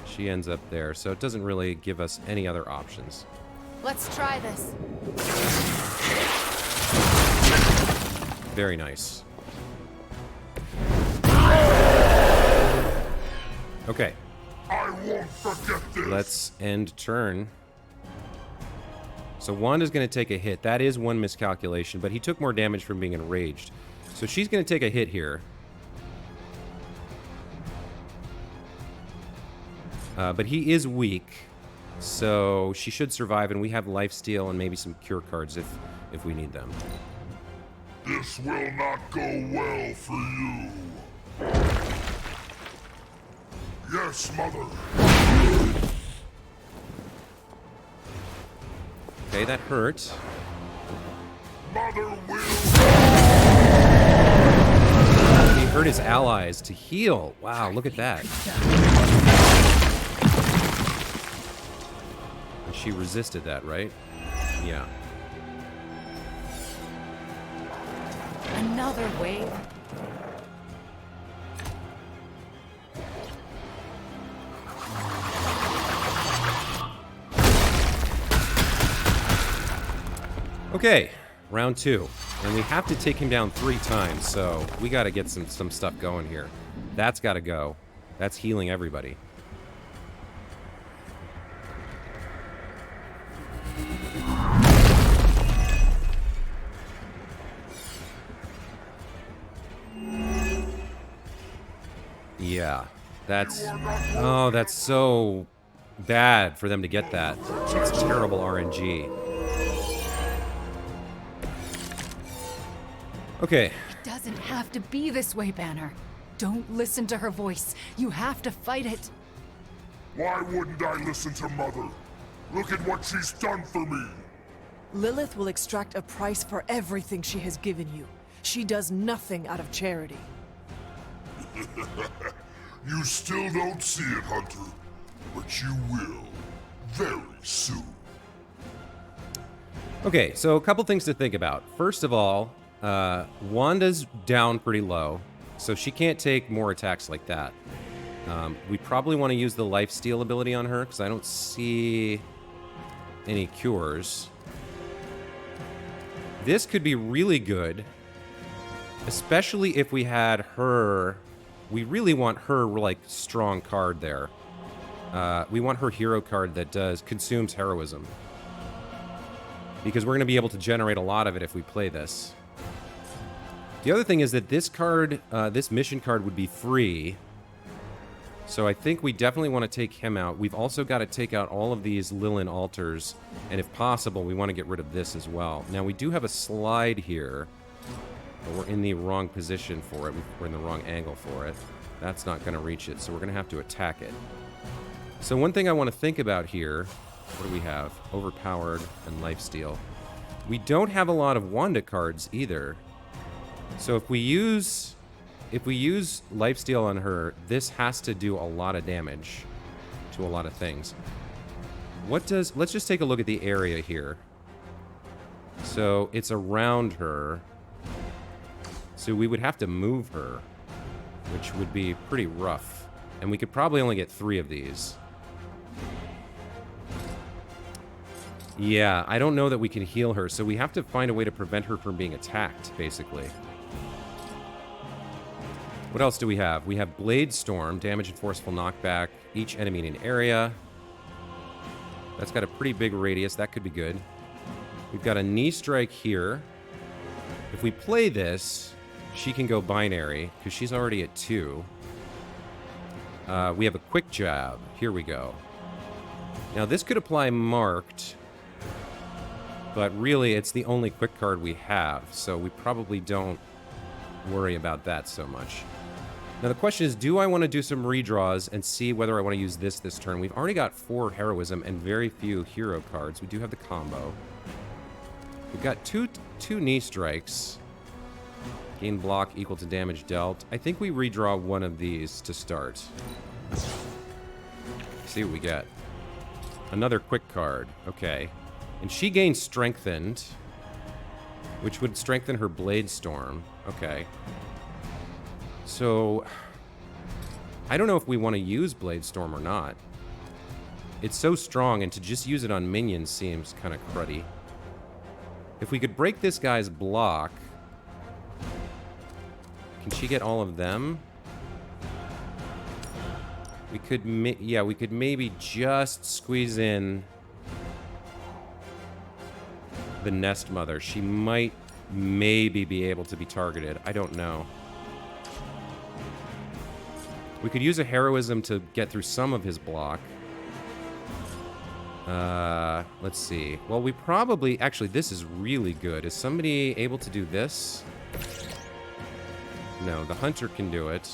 S1: she ends up there. So it doesn't really give us any other options.
S13: Let's try this.
S1: Very nice. Okay.
S17: I won't forget this.
S1: Let's end turn. So Wanda's going to take a hit. That is one miscalculation, but he took more damage from being enraged. So she's going to take a hit here. But he is weak, so she should survive, and we have lifesteal and maybe some cure cards if we need them.
S17: This will not go well for you. Yes, Mother.
S1: Okay, that hurt.
S17: Mother will.
S1: He hurt his allies to heal. Wow, look at that. And she resisted that, right? Yeah.
S14: Another wave.
S1: Okay, round 2. And we have to take him down 3 times, so we got to get some stuff going here. That's got to go. That's healing everybody. Yeah, that's... Oh, that's so bad for them to get that. It's terrible RNG. Okay.
S14: It doesn't have to be this way, Banner. Don't listen to her voice. You have to fight it.
S17: Why wouldn't I listen to Mother? Look at what she's done for me.
S5: Lilith will extract a price for everything she has given you. She does nothing out of charity.
S17: You still don't see it, Hunter. But you will. Very soon.
S1: Okay, so a couple things to think about. First of all, Wanda's down pretty low, so she can't take more attacks like that. We probably want to use the lifesteal ability on her, because I don't see any cures. This could be really good, especially if we had her... We really want her, like, strong card there. We want her hero card that consumes heroism. Because we're going to be able to generate a lot of it if we play this. The other thing is that this card, this mission card would be free. So I think we definitely want to take him out. We've also got to take out all of these Lilin altars. And if possible, we want to get rid of this as well. Now, we do have a slide here. But we're in the wrong position for it. We're in the wrong angle for it. That's not going to reach it, so we're going to have to attack it. So one thing I want to think about here... What do we have? Overpowered and lifesteal. We don't have a lot of Wanda cards either. So if we use lifesteal on her, this has to do a lot of damage to a lot of things. Let's just take a look at the area here. So it's around her. So we would have to move her, which would be pretty rough. And we could probably only get 3 of these. Yeah, I don't know that we can heal her, so we have to find a way to prevent her from being attacked, basically. What else do we have? We have Blade Storm, damage and forceful knockback, each enemy in an area. That's got a pretty big radius, that could be good. We've got a knee strike here. If we play this, she can go binary, because she's already at 2. We have a quick jab. Here we go. Now, this could apply marked, but really, it's the only quick card we have, so we probably don't worry about that so much. Now, the question is, do I want to do some redraws and see whether I want to use this turn? We've already got 4 heroism and very few hero cards. We do have the combo. We've got two knee strikes. Gain block equal to damage dealt. I think we redraw one of these to start. See what we get. Another quick card. Okay. And she gains strengthened, which would strengthen her Blade Storm. Okay. So, I don't know if we want to use Blade Storm or not. It's so strong, and to just use it on minions seems kind of cruddy. If we could break this guy's block... Can she get all of them? We could, yeah, we could maybe just squeeze in the Nest Mother. She might maybe be able to be targeted. I don't know. We could use a heroism to get through some of his block. Let's see. Well, we probably... Actually, this is really good. Is somebody able to do this? No, the hunter can do it.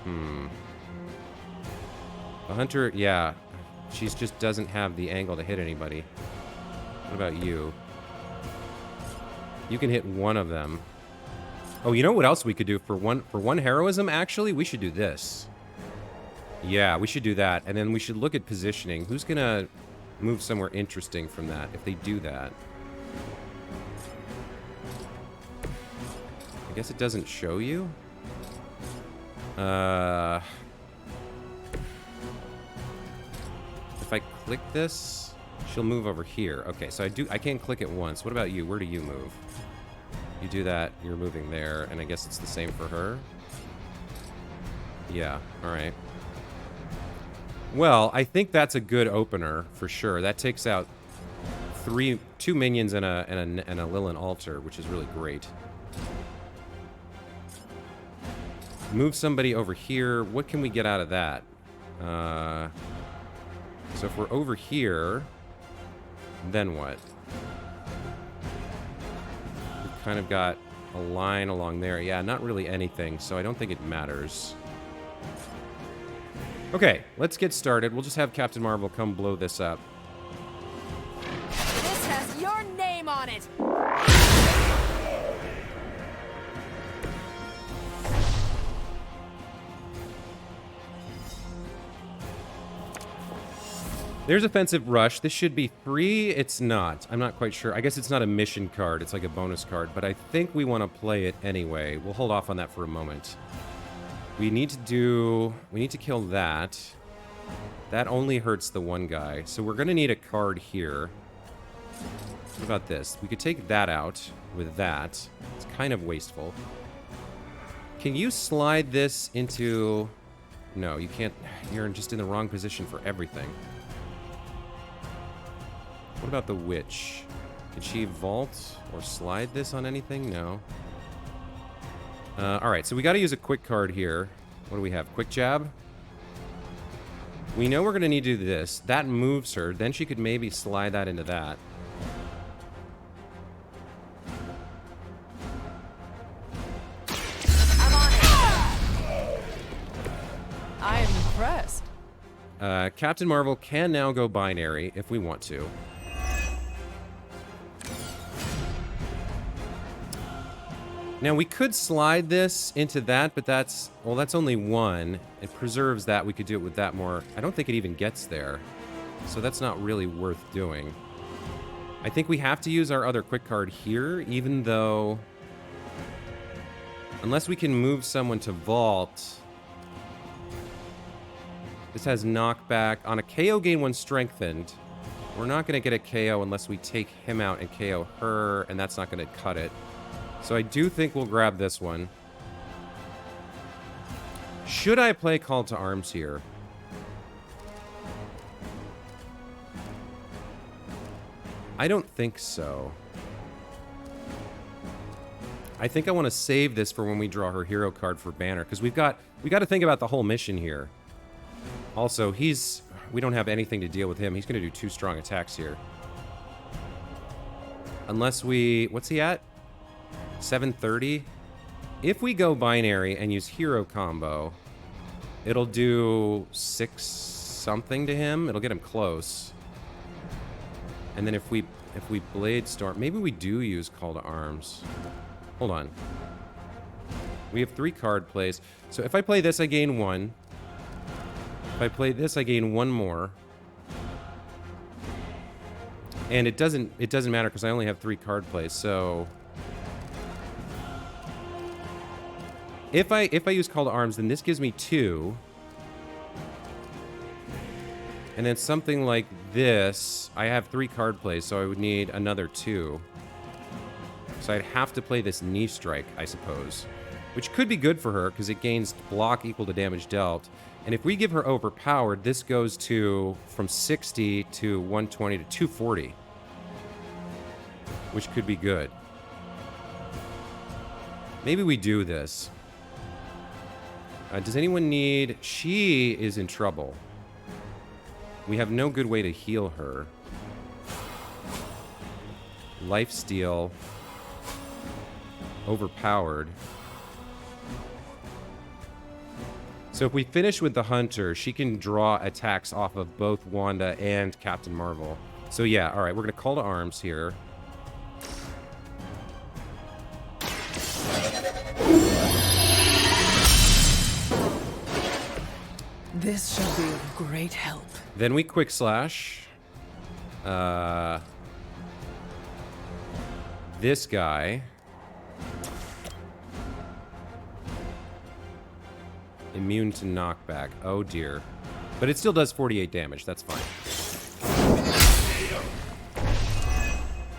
S1: The hunter, yeah. She just doesn't have the angle to hit anybody. What about you? You can hit one of them. Oh, you know what else we could do for one heroism? Actually, we should do this. Yeah, we should do that, and then we should look at positioning. Who's gonna move somewhere interesting from that if they do that? I guess it doesn't show you. If I click this, she'll move over here. Okay, so I can't click it once. What about you? Where do you move? You do that, you're moving there, and I guess it's the same for her. Yeah, all right. Well, I think that's a good opener for sure. That takes out two minions and a Lilin altar, which is really great. Move somebody over here. What can we get out of that? So if we're over here, then what? We've kind of got a line along there. Yeah, not really anything, so I don't think it matters. Okay, let's get started. We'll just have Captain Marvel come blow this up.
S15: This has your name on it!
S1: There's Offensive Rush. This should be free. It's not. I'm not quite sure. I guess it's not a mission card. It's like a bonus card, but I think we want to play it anyway. We'll hold off on that for a moment. We need to kill that. That only hurts the one guy. So we're going to need a card here. What about this? We could take that out with that. It's kind of wasteful. Can you slide this into... No, you can't. You're just in the wrong position for everything. What about the witch? Can she vault or slide this on anything? No. Alright, so we got to use a quick card here. What do we have? Quick jab? We know we're going to need to do this. That moves her. Then she could maybe slide that into that.
S15: I'm on it!
S5: I am impressed.
S1: Captain Marvel can now go binary if we want to. Now, we could slide this into that, but that's only one. It preserves that. We could do it with that more. I don't think it even gets there. So that's not really worth doing. I think we have to use our other quick card here, even though... Unless we can move someone to vault... This has knockback. On a KO, gain 1 strengthened. We're not going to get a KO unless we take him out and KO her, and that's not going to cut it. So I do think we'll grab this one. Should I play Call to Arms here? I think so. I think I want to save this for when we draw her hero card for Banner, because we got to think about the whole mission here. Also, we don't have anything to deal with him. He's going to do 2 strong attacks here. Unless what's he at? 730? If we go binary and use hero combo, it'll do 6 something to him. It'll get him close. And then if we Blade Storm, maybe we do use Call to Arms. Hold on. We have 3 card plays. So if I play this, I gain 1. If I play this, I gain 1 more. And it doesn't matter because I only have 3 card plays. So if I use Call to Arms, then this gives me 2. And then something like this, I have 3 card plays, so I would need another 2. So I'd have to play this knee strike, I suppose. Which could be good for her, because it gains block equal to damage dealt. And if we give her overpowered, this goes from 60 to 120 to 240. Which could be good. Maybe we do this. Does anyone need... She is in trouble. We have no good way to heal her. Lifesteal. Overpowered. So if we finish with the Hunter, she can draw attacks off of both Wanda and Captain Marvel. So yeah, alright, we're going to Call to Arms here.
S5: This shall be of great help.
S1: Then we Quick Slash. This guy. Immune to knockback. Oh dear. But it still does 48 damage. That's fine.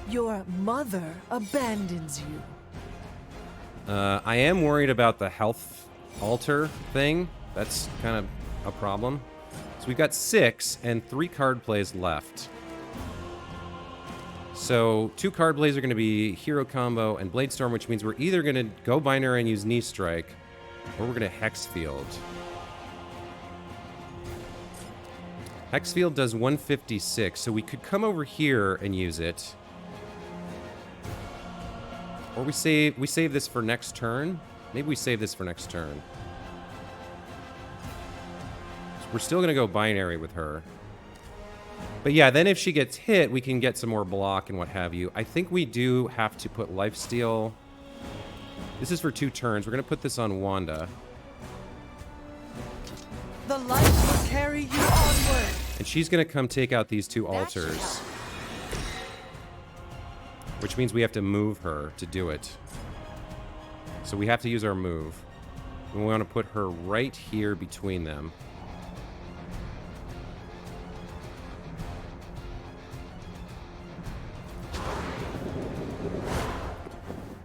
S5: Your mother abandons you.
S1: I am worried about the health alter thing. That's kind of a problem. So we've got 6 and 3 card plays left. So 2 card plays are going to be Hero Combo and Blade Storm, which means we're either going to go binary and use Knee Strike, or we're going to Hex Field. Hex Field does 156, so we could come over here and use it. Or we save this for next turn. Maybe we save this for next turn. So we're still going to go binary with her. But yeah, then if she gets hit, we can get some more block and what have you. I think we do have to put Lifesteal. This is for 2 turns. We're going to put this on Wanda.
S5: The light will carry you onward.
S1: And she's going to come take out these 2 altars. Which means we have to move her to do it. So we have to use our move. And we want to put her right here between them.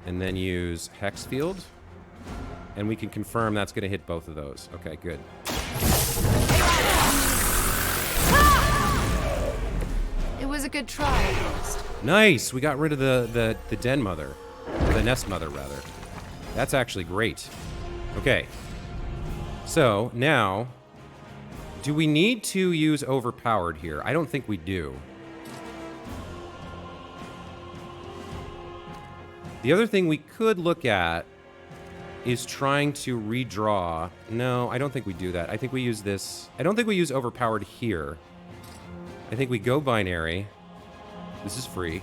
S1: And then use Hex Field. And we can confirm that's going to hit both of those. Okay, good.
S14: It was a good try, at least.
S1: Nice! We got rid of the den mother. The nest mother, rather. That's actually great. Okay. So, now... do we need to use Overpowered here? I don't think we do. The other thing we could look at is trying to redraw. No, I don't think we do that. I think we use this. I don't think we use Overpowered here. I think we go binary. This is free.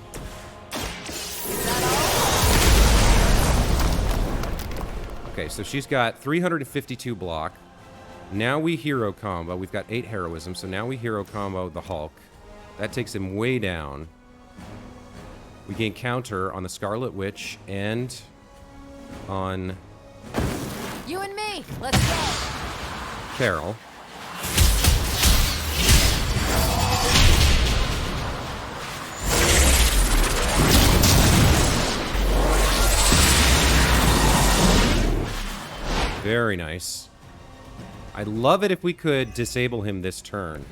S1: Okay, so she's got 352 block. Now we hero combo. We've got 8 heroism, so now we hero combo the Hulk. That takes him way down. We gain counter on the Scarlet Witch and on...
S14: You and me, let's go.
S1: Carol. Very nice. I'd love it if we could disable him this turn.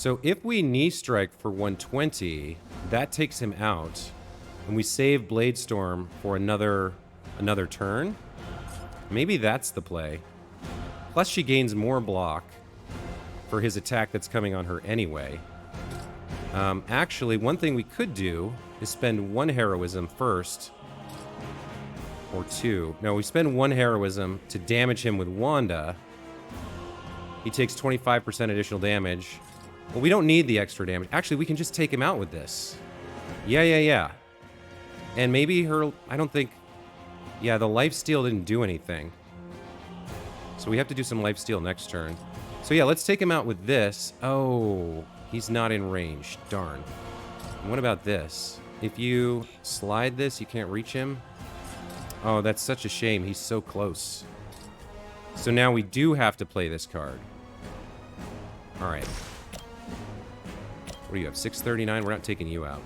S1: So if we knee strike for 120, that takes him out, and we save Blade Storm for another turn. Maybe that's the play. Plus she gains more block for his attack that's coming on her anyway. Actually, one thing we could do is spend 1 heroism first. Or 2. No, we spend 1 heroism to damage him with Wanda. He takes 25% additional damage. Well, we don't need the extra damage. Actually, we can just take him out with this. Yeah. And maybe her... I don't think... Yeah, the lifesteal didn't do anything. So we have to do some lifesteal next turn. So yeah, let's take him out with this. Oh, he's not in range. Darn. And what about this? If you slide this, you can't reach him. Oh, that's such a shame. He's so close. So now we do have to play this card. All right. What do you have? 639? We're not taking you out.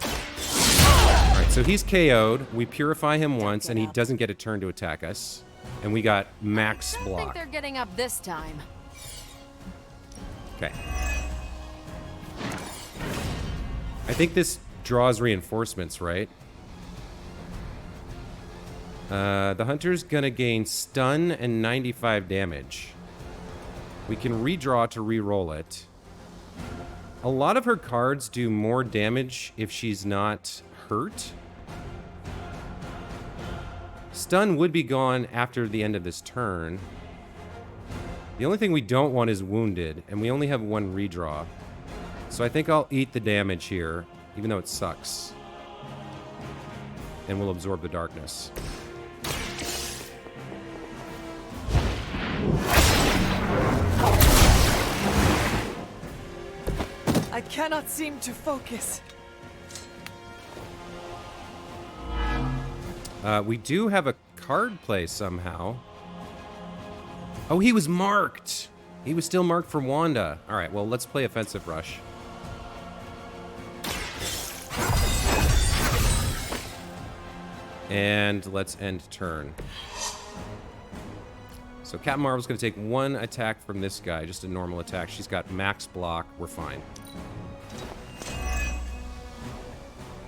S1: All right, so he's KO'd. We purify him once, and he doesn't get a turn to attack us. And we got max
S8: I
S1: block.
S8: think they're getting up this time.
S1: Okay. I think this draws reinforcements, right? The hunter's gonna gain stun and 95 damage. We can redraw to re-roll it. A lot of her cards do more damage if she's not hurt. Stun would be gone after the end of this turn. The only thing we don't want is wounded, and we only have 1 redraw. So I think I'll eat the damage here, even though it sucks. And we'll absorb the darkness.
S5: I cannot seem to focus.
S1: We do have a card play somehow. Oh, he was marked. He was still marked for Wanda. All right, well, let's play Offensive Rush. And let's end turn. So Captain Marvel's going to take 1 attack from this guy, just a normal attack. She's got max block. We're fine.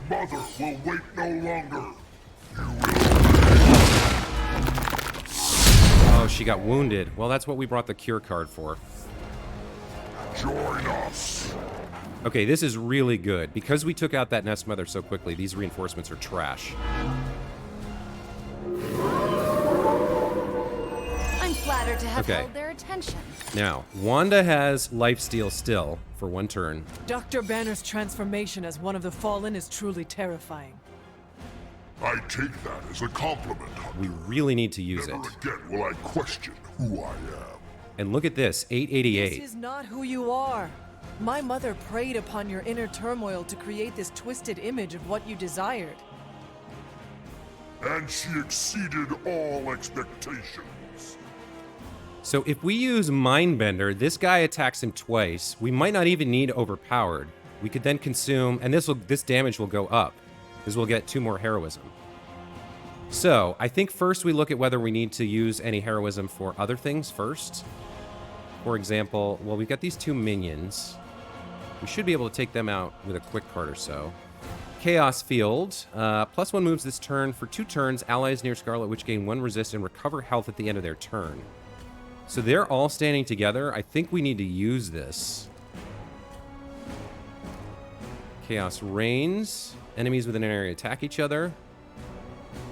S17: Mother will wait no longer.
S1: Oh, she got wounded. Well, that's what we brought the cure card for.
S17: Join us.
S1: Okay, this is really good. Because we took out that Nest Mother so quickly, these reinforcements are trash.
S14: I'm flattered to have
S1: Okay.
S14: held their attention.
S1: Now, Wanda has lifesteal still for 1 turn.
S5: Dr. Banner's transformation as one of the Fallen is truly terrifying.
S17: I take that as a compliment, Hunter.
S1: We really need to use
S17: Never
S1: it.
S17: again will I question who I am.
S1: And look at this, 888.
S5: This is not who you are. My mother preyed upon your inner turmoil to create this twisted image of what you desired.
S17: And she exceeded all expectations.
S1: So if we use Mindbender, this guy attacks him twice. We might not even need Overpowered. We could then consume, and this damage will go up, because we'll get 2 more heroism. So I think first we look at whether we need to use any heroism for other things first. For example, well, we've got these 2 minions. We should be able to take them out with a quick card or so. Chaos Field. +1 moves this turn. For 2 turns, allies near Scarlet Witch gain 1 resist and recover health at the end of their turn. So they're all standing together. I think we need to use this. Chaos Reigns. Enemies within an area attack each other.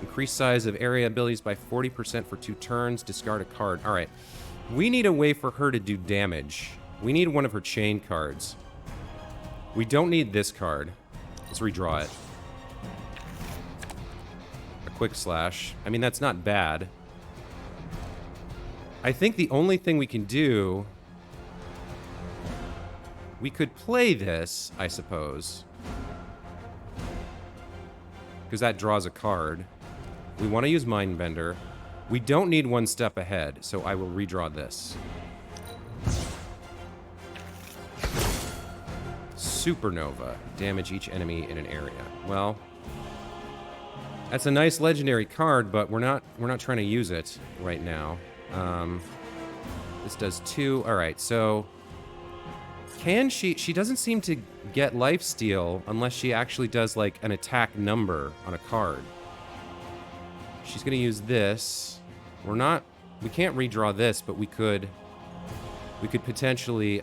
S1: Increase size of area abilities by 40% for 2 turns. Discard a card. All right. We need a way for her to do damage. We need one of her chain cards. We don't need this card. Let's redraw it. A quick slash. I mean, that's not bad. I think the only thing we can do... We could play this, I suppose. Because that draws a card. We want to use Mindbender. We don't need 1 step ahead, so I will redraw this. Supernova. Damage each enemy in an area. Well, that's a nice legendary card, but we're not trying to use it right now. This does 2. All right, so can she doesn't seem to get lifesteal unless she actually does like an attack number on a card. She's going to use this. We can't redraw this, but we could potentially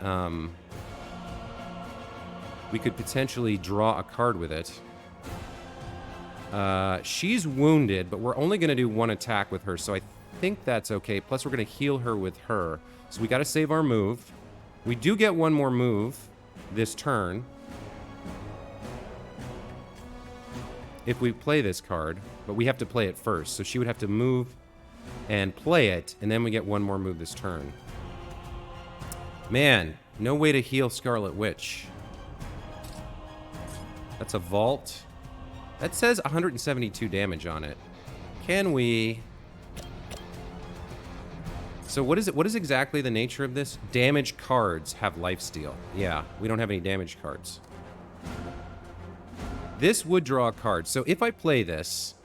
S1: draw a card with it. She's wounded, but we're only going to do 1 attack with her, so I think that's okay. Plus, we're going to heal her with her. So we got to save our move. We do get 1 more move this turn if we play this card, but we have to play it first. So she would have to move and play it, and then we get 1 more move this turn. Man, no way to heal Scarlet Witch. That's a vault. That says 172 damage on it. Can we... So what is it? What is exactly the nature of this? Damage cards have lifesteal. Yeah, we don't have any damage cards. This would draw a card. So if I play this,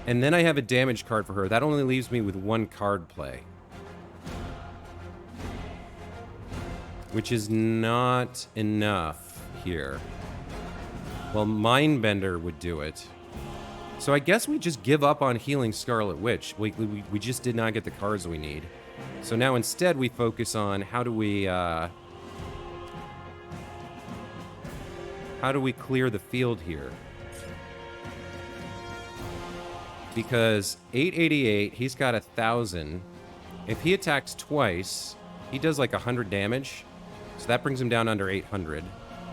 S1: and then I have a damage card for her, that only leaves me with 1 card play. Which is not enough here. Well, Mindbender would do it. So I guess we just give up on healing Scarlet Witch. We just did not get the cards we need. So now instead we focus on how do we clear the field here? Because 888, he's got 1,000. If he attacks twice, he does like 100 damage. So that brings him down under 800.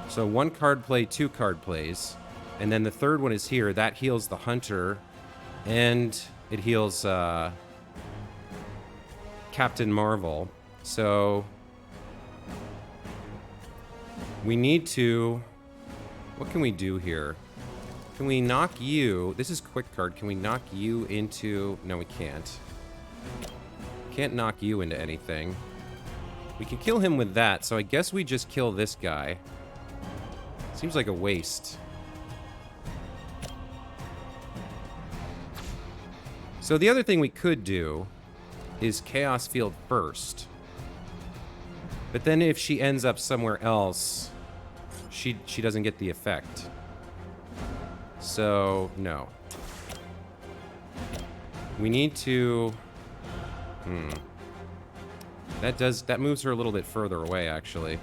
S1: So 1 card play, 2 card plays. And then the third one is here. That heals the Hunter. And it heals Captain Marvel. So we need to... What can we do here? Can we knock you... This is quick card. Can we knock you into... No, we can't. Can't knock you into anything. We can kill him with that, so I guess we just kill this guy. Seems like a waste. So the other thing we could do is Chaos Field first. But then if she ends up somewhere else, she doesn't get the effect. So, no. We need to... That moves her a little bit further away, actually.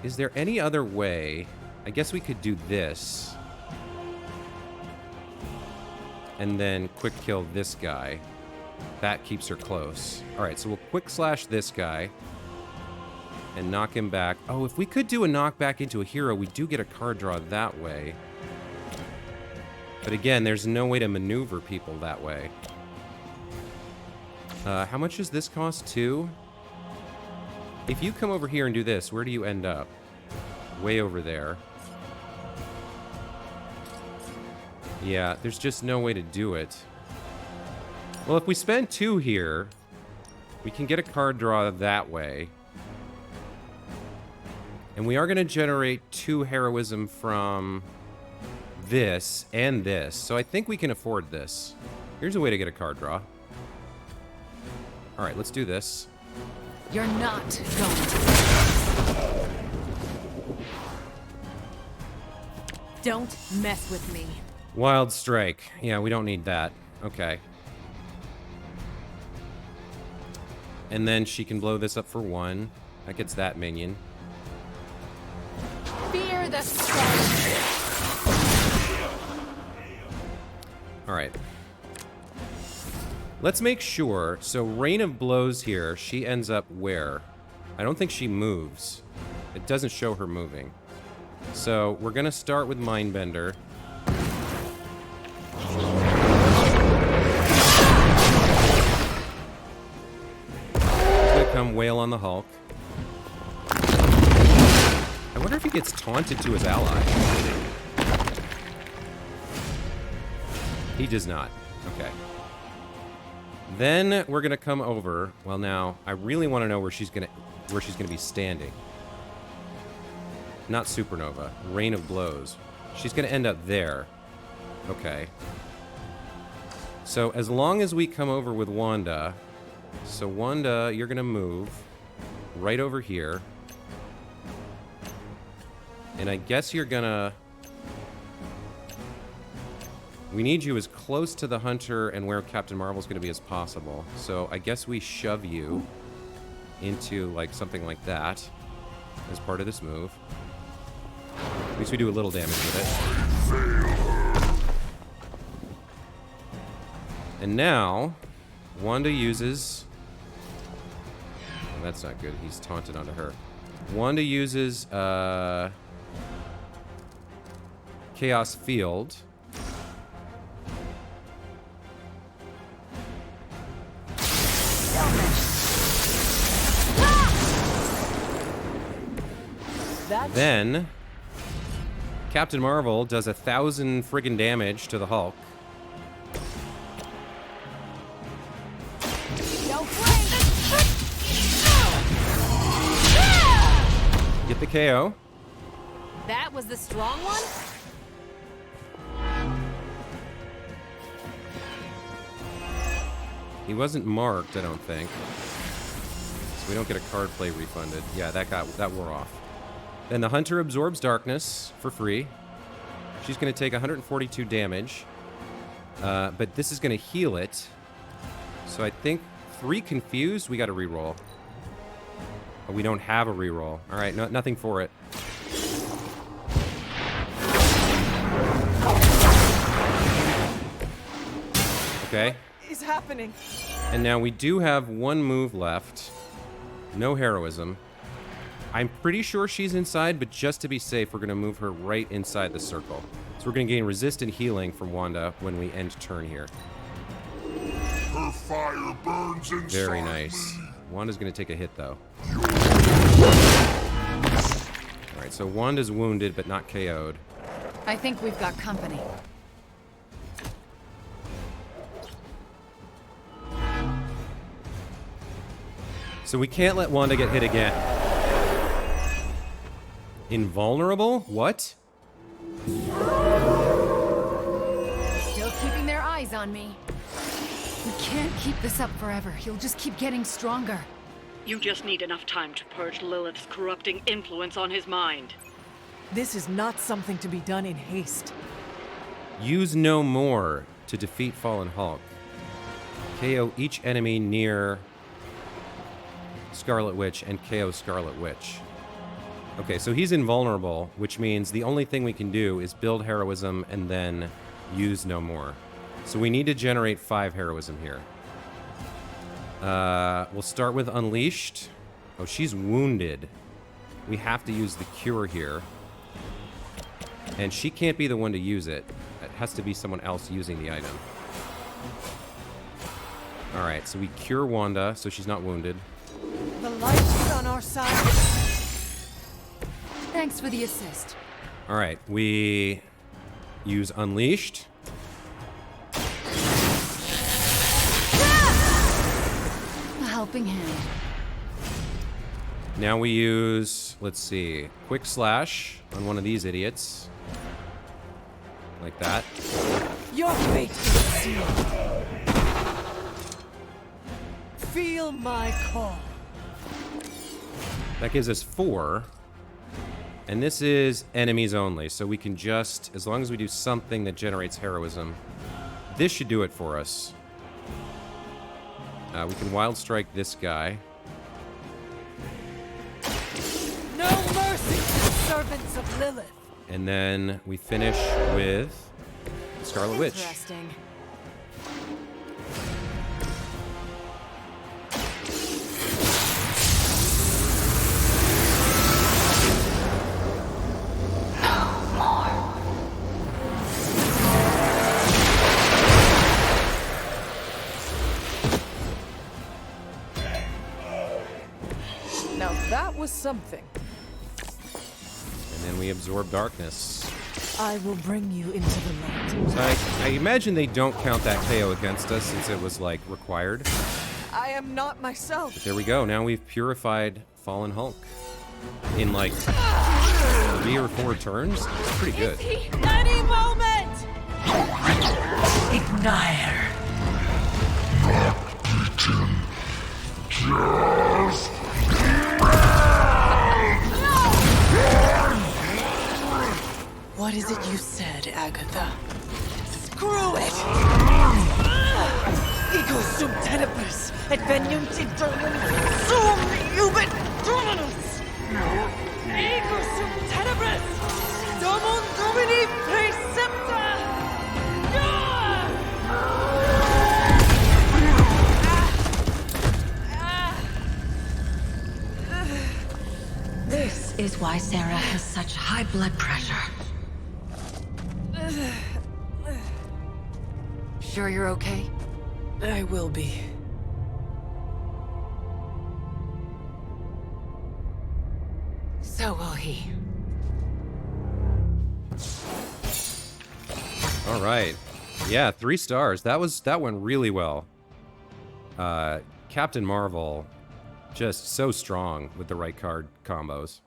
S1: Is there any other way? I guess we could do this. And then quick kill this guy. That keeps her close. Alright, so we'll quick slash this guy. And knock him back. Oh, if we could do a knockback into a hero, we do get a card draw that way. But again, there's no way to maneuver people that way. How much does this cost? 2? If you come over here and do this, where do you end up? Way over there. Yeah, there's just no way to do it. Well, if we spend 2 here, we can get a card draw that way. And we are going to generate 2 heroism from this and this. So I think we can afford this. Here's a way to get a card draw. All right, let's do this.
S14: You're not going to.
S8: Don't mess with me.
S1: Wild Strike. Yeah, we don't need that. Okay. And then she can blow this up for 1. That gets that minion.
S14: Fear the strike.
S1: All right. Let's make sure. So Rain of Blows here, she ends up where? I don't think she moves. It doesn't show her moving. So we're going to start with Mindbender. He's going to come wail on the Hulk. I wonder if he gets taunted to his ally. He does not. Okay. Then we're gonna come over. Well, now I really want to know where she's gonna be standing. Not Supernova. Rain of Blows. She's gonna end up there. Okay. So as long as we come over with Wanda, So Wanda, you're gonna move right over here. And I guess you're gonna... We need you as close to the hunter and where Captain Marvel's gonna be as possible. So I guess we shove you into like something like that as part of this move. At least we do a little damage with it. And now, Wanda uses... Oh, that's not good. He's taunted onto her. Wanda uses Chaos Field. Then, Captain Marvel does 1,000 friggin' damage to the Hulk. Get the KO.
S8: That was the strong one?
S1: He wasn't marked, I don't think. So we don't get a card play refunded. Yeah, that wore off. Then the Hunter absorbs darkness for free. She's going to take 142 damage. But this is going to heal it. So I think 3 confused, we got to reroll. Oh, we don't have a reroll. All right, nothing for it. Okay.
S5: What is happening?
S1: And now we do have 1 move left. No heroism. I'm pretty sure she's inside, but just to be safe, we're going to move her right inside the circle. So we're going to gain resist and healing from Wanda when we end turn here.
S17: Her fire burns inside.
S1: Very nice. Wanda's going to take a hit, though. Alright, so Wanda's wounded, but not KO'd.
S14: I think we've got company.
S1: So we can't let Wanda get hit again. Invulnerable? What?
S14: Still keeping their eyes on me. We can't keep this up forever. He'll just keep getting stronger.
S16: You just need enough time to purge Lilith's corrupting influence on his mind.
S5: This is not something to be done in haste.
S1: Use no more to defeat Fallen Hulk. KO each enemy near Scarlet Witch and KO Scarlet Witch. Okay, so he's invulnerable, which means the only thing we can do is build heroism and then use no more. So we need to generate 5 heroism here. We'll start with Unleashed. Oh, she's wounded. We have to use the cure here. And she can't be the one to use it. It has to be someone else using the item. Alright, so we cure Wanda, so she's not wounded.
S5: The light is on our side.
S14: Thanks for the assist.
S1: Alright, we use Unleashed.
S14: A helping hand.
S1: Now we use, let's see, Quick Slash on one of these idiots. Like that.
S5: Your fate is sealed. Feel my call.
S1: That gives us 4. And this is enemies only, so we can just, as long as we do something that generates heroism, this should do it for us. We can Wild Strike this guy.
S5: No mercy to the servants of Lilith.
S1: And then we finish with Scarlet Witch.
S8: Interesting.
S5: Now that was something.
S1: And then we absorb darkness.
S5: I will bring you into the light.
S1: So I imagine they don't count that KO against us since it was, like, required.
S5: I am not myself.
S1: But there we go. Now we've purified Fallen Hulk. In, like, 3 or 4 turns? It's pretty good.
S5: Any moment!
S15: Ignire.
S5: What is it you said, Agatha? Screw it! Ego sum tenebris, et veniunt internum sum iubit dominus! Ego sum tenebris, domum domini precepta!
S11: This is why Sarah has such high blood pressure.
S14: Sure you're okay?
S5: I will be.
S14: So will he.
S1: All right. Yeah, 3 stars. That went really well. Captain Marvel, just so strong with the right card combos.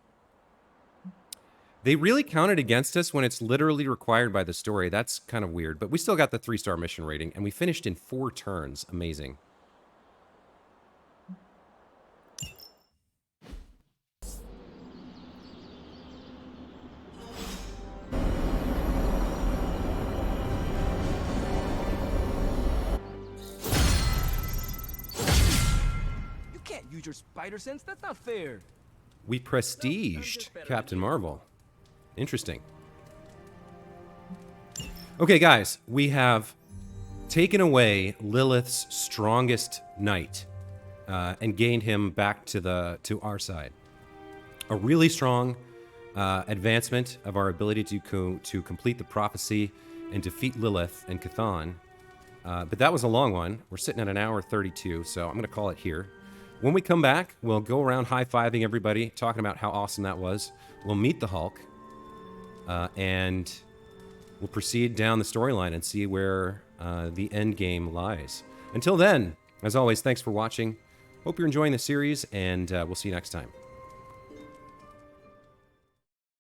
S1: They really counted against us when it's literally required by the story. That's kind of weird, but we still got the 3-star mission rating, and we finished in 4 turns. Amazing.
S18: You can't use your spider sense. That's not fair.
S1: We prestiged Captain Marvel. Interesting. Okay, guys, we have taken away Lilith's strongest knight and gained him back to our side. A really strong advancement of our ability to complete the prophecy and defeat Lilith and Chthon. But that was a long one. We're sitting at an hour 32, so I'm going to call it here. When we come back, we'll go around high-fiving everybody, talking about how awesome that was. We'll meet the Hulk. And we'll proceed down the storyline and see where the end game lies. Until then, as always, thanks for watching. Hope you're enjoying the series, and we'll see you next time.